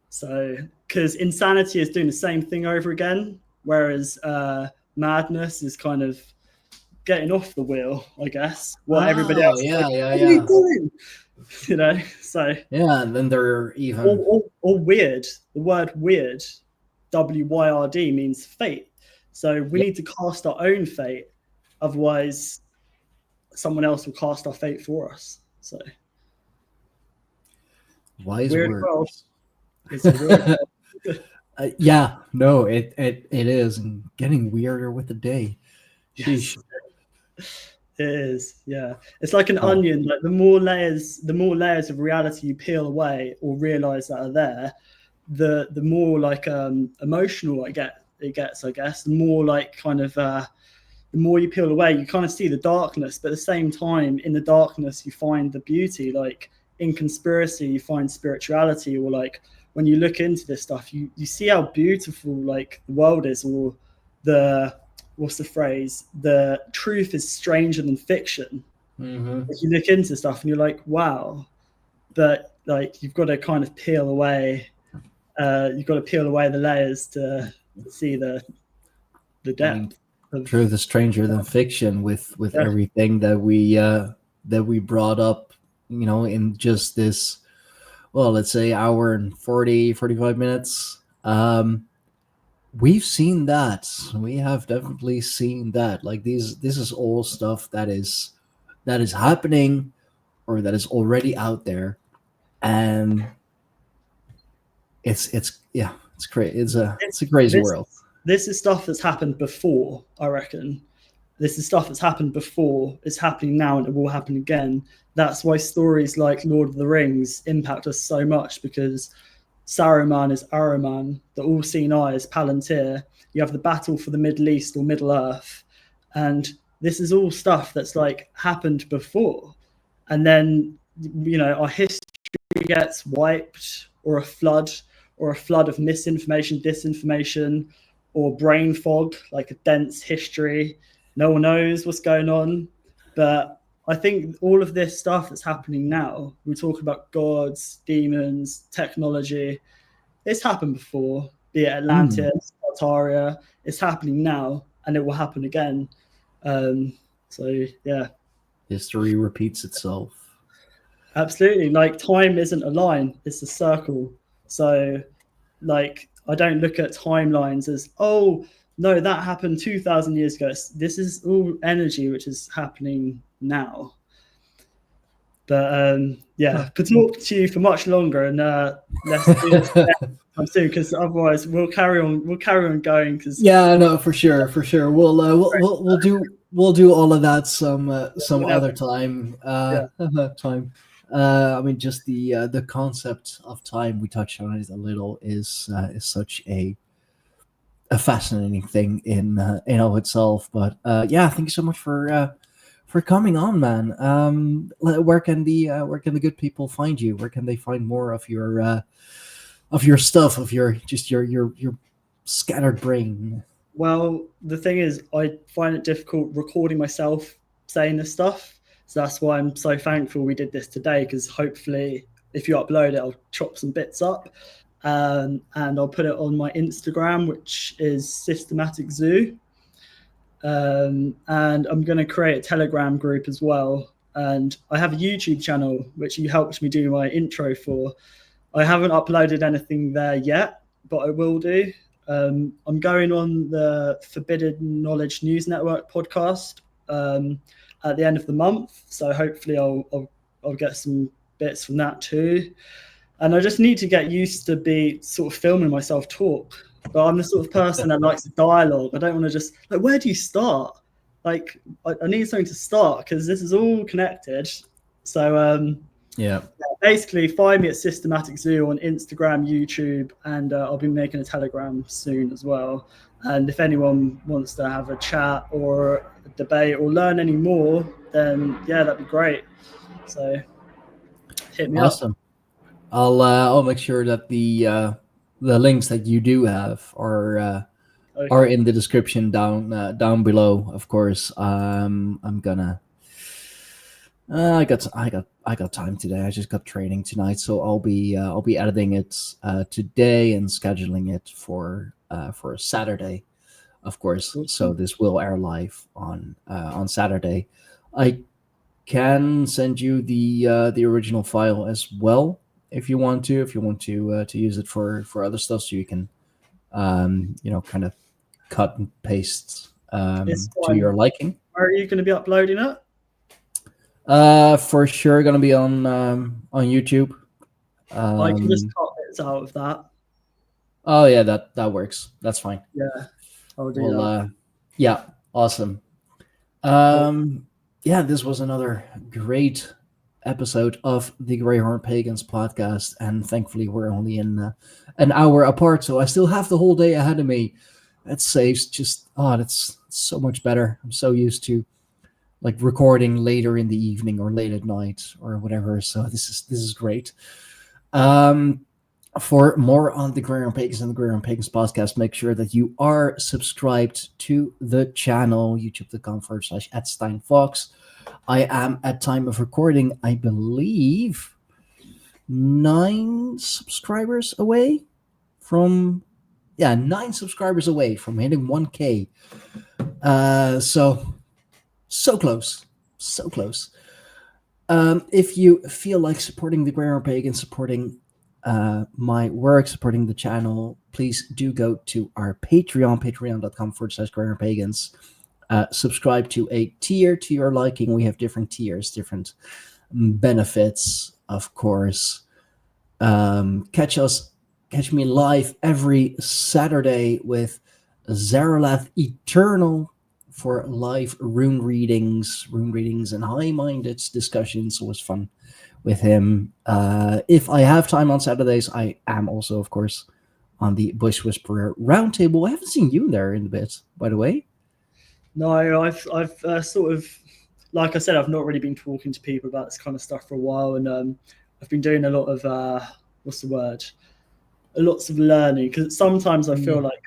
So, because insanity is doing the same thing over again, whereas madness is kind of getting off the wheel, I guess. Everybody else what are you doing? So and then they're even or weird. The word weird, WYRD, means fate. So we need to cast our own fate, otherwise someone else will cast our fate for us. So wise weird words. It's a weird it is, and getting weirder with the day. Yes. It is, yeah. It's like an onion. Like the more layers of reality you peel away or realize that are there, the more like emotional it gets, I guess. The more like kind of the more you peel away, you kind of see the darkness, but at the same time, in the darkness, you find the beauty. Like in conspiracy, you find spirituality, or like when you look into this stuff, you see how beautiful like the world is, or what's the phrase? The truth is stranger than fiction. If you look into stuff and you're like, wow, but like you've got to kind of peel away. You've got to peel away the layers to see the depth. Truth is stranger than fiction with everything that we brought up, in just this, well, let's say hour and 45 minutes. We've seen that. We have definitely seen that. Like this is all stuff that is happening, or that is already out there, and it's crazy. It's a crazy world. This is stuff that's happened before, I reckon. This is stuff that's happened before. It's happening now, and it will happen again. That's why stories like Lord of the Rings impact us so much, because Saruman is Ahriman, the all-seeing eye is Palantir. You have the battle for the Middle East or Middle Earth, and this is all stuff that's like happened before. And then our history gets wiped, or a flood of misinformation, disinformation, or brain fog, like a dense history. No one knows what's going on. But I think all of this stuff that's happening now, we talk about gods, demons, technology, it's happened before, be it Atlantis, Tartaria. It's happening now, and it will happen again. So, yeah. History repeats itself. Absolutely. Like, time isn't a line, it's a circle. So, like, I don't look at timelines as, oh, no, that happened 2,000 years ago. This is all energy which is happening now. But could talk to you for much longer, and let's do this soon, because otherwise we'll carry on going. Cause no, for sure. We'll do all of that some other time. Time. I mean, just the concept of time, we touched on it a little, is such a fascinating thing in of itself. But thank you so much for coming on, man. Where can the good people find you? Where can they find more of your stuff, of your scattered brain? Well, the thing is, I find it difficult recording myself saying this stuff. So that's why I'm so thankful we did this today, because hopefully if you upload it, I'll chop some bits up, and I'll put it on my Instagram, which is Systematic Zoo. And I'm going to create a Telegram group as well. And I have a YouTube channel, which you helped me do my intro for. I haven't uploaded anything there yet, but I will do. I'm going on the Forbidden Knowledge News Network podcast at the end of the month, so hopefully I'll get some bits from that too. And I just need to get used to be sort of filming myself talk. But I'm the sort of person that likes a dialogue. I don't want to just, like, where do you start? Like, I need something to start, because this is all connected. So basically find me at Systematic Zoo on Instagram, YouTube, and I'll be making a Telegram soon as well. And if anyone wants to have a chat or a debate or learn any more, then that'd be great. So hit me up. I'll make sure that the links that you do have are in the description down below. Of course, I'm gonna. I got time today. I just got training tonight, so I'll be editing it today and scheduling it for Saturday, of course. Mm-hmm. So this will air live on Saturday. I can send you the original file as well if you want to use it for other stuff, so you can kind of cut and paste to your liking. Are you going to be uploading it? For sure, gonna be on YouTube. I can just cut bits out of that. Oh yeah, that works. That's fine. Yeah, I'll do that. Yeah, awesome. yeah, this was another great episode of the Greyhorn Pagans podcast, and thankfully we're only in an hour apart, so I still have the whole day ahead of me. That saves just that's so much better. I'm so used to like recording later in the evening or late at night or whatever, so this is great. For more on the Greyhorn Pagans and the Greyhorn Pagans podcast, make sure that you are subscribed to the channel, youtube.com/@Stijn Fawkes. I am, at time of recording, I believe 9 subscribers away from 9 subscribers away from hitting 1K. So close. If you feel like supporting the Greyhorn Pagans, supporting my work, supporting the channel, please do go to our Patreon, patreon.com/Greyhorn Pagans. Subscribe to a tier to your liking. We have different tiers, different benefits, of course. Catch me live every Saturday with Zaralath Eternal for live rune readings and high-minded discussions. Always fun with him. If I have time on Saturdays, I am also, of course, on the Bush Whisperer Roundtable. I haven't seen you there in a bit, by the way. No, I've sort of, like I said, I've not really been talking to people about this kind of stuff for a while, and I've been doing a lot of lots of learning, because sometimes I feel like,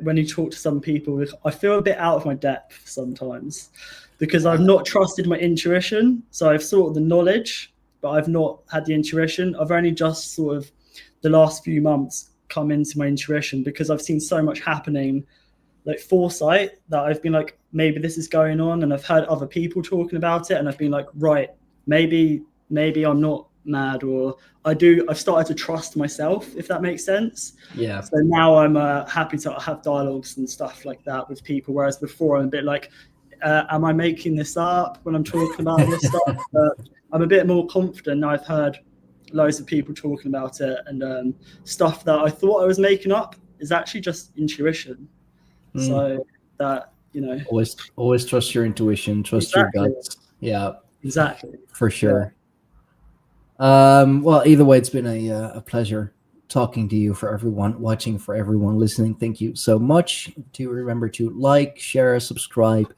when you talk to some people, I feel a bit out of my depth sometimes, because I've not trusted my intuition. So I've sort of the knowledge, but I've not had the intuition. I've only just sort of the last few months come into my intuition, because I've seen so much happening, like foresight, that I've been like, maybe this is going on, and I've heard other people talking about it, and I've been like, right, maybe I'm not mad, or I've started to trust myself, if that makes sense. Yeah. So now I'm happy to have dialogues and stuff like that with people, whereas before I'm a bit like, am I making this up when I'm talking about this stuff? But I'm a bit more confident now. I've heard loads of people talking about it, and stuff that I thought I was making up is actually just intuition. So that, always trust your intuition, trust your guts. Yeah, exactly, for sure. Yeah. Well, either way, it's been a pleasure talking to you. For everyone watching, for everyone listening, thank you so much. To remember to like, share, subscribe,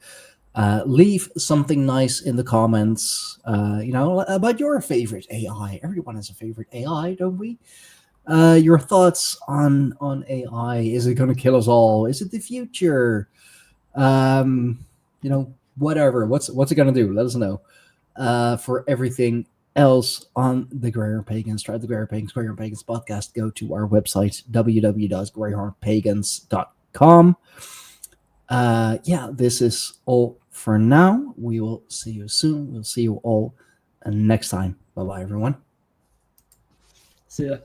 leave something nice in the comments, about your favorite AI. Everyone has a favorite AI, don't we? Your thoughts on AI. Is it going to kill us all? Is it the future? Whatever. What's it going to do? Let us know. For everything else on the Greyhorn Pagans, try the Greyhorn Pagans podcast, go to our website, www.greyhornpagans.com. This is all for now. We will see you soon. We'll see you all next time. Bye-bye, everyone. See ya.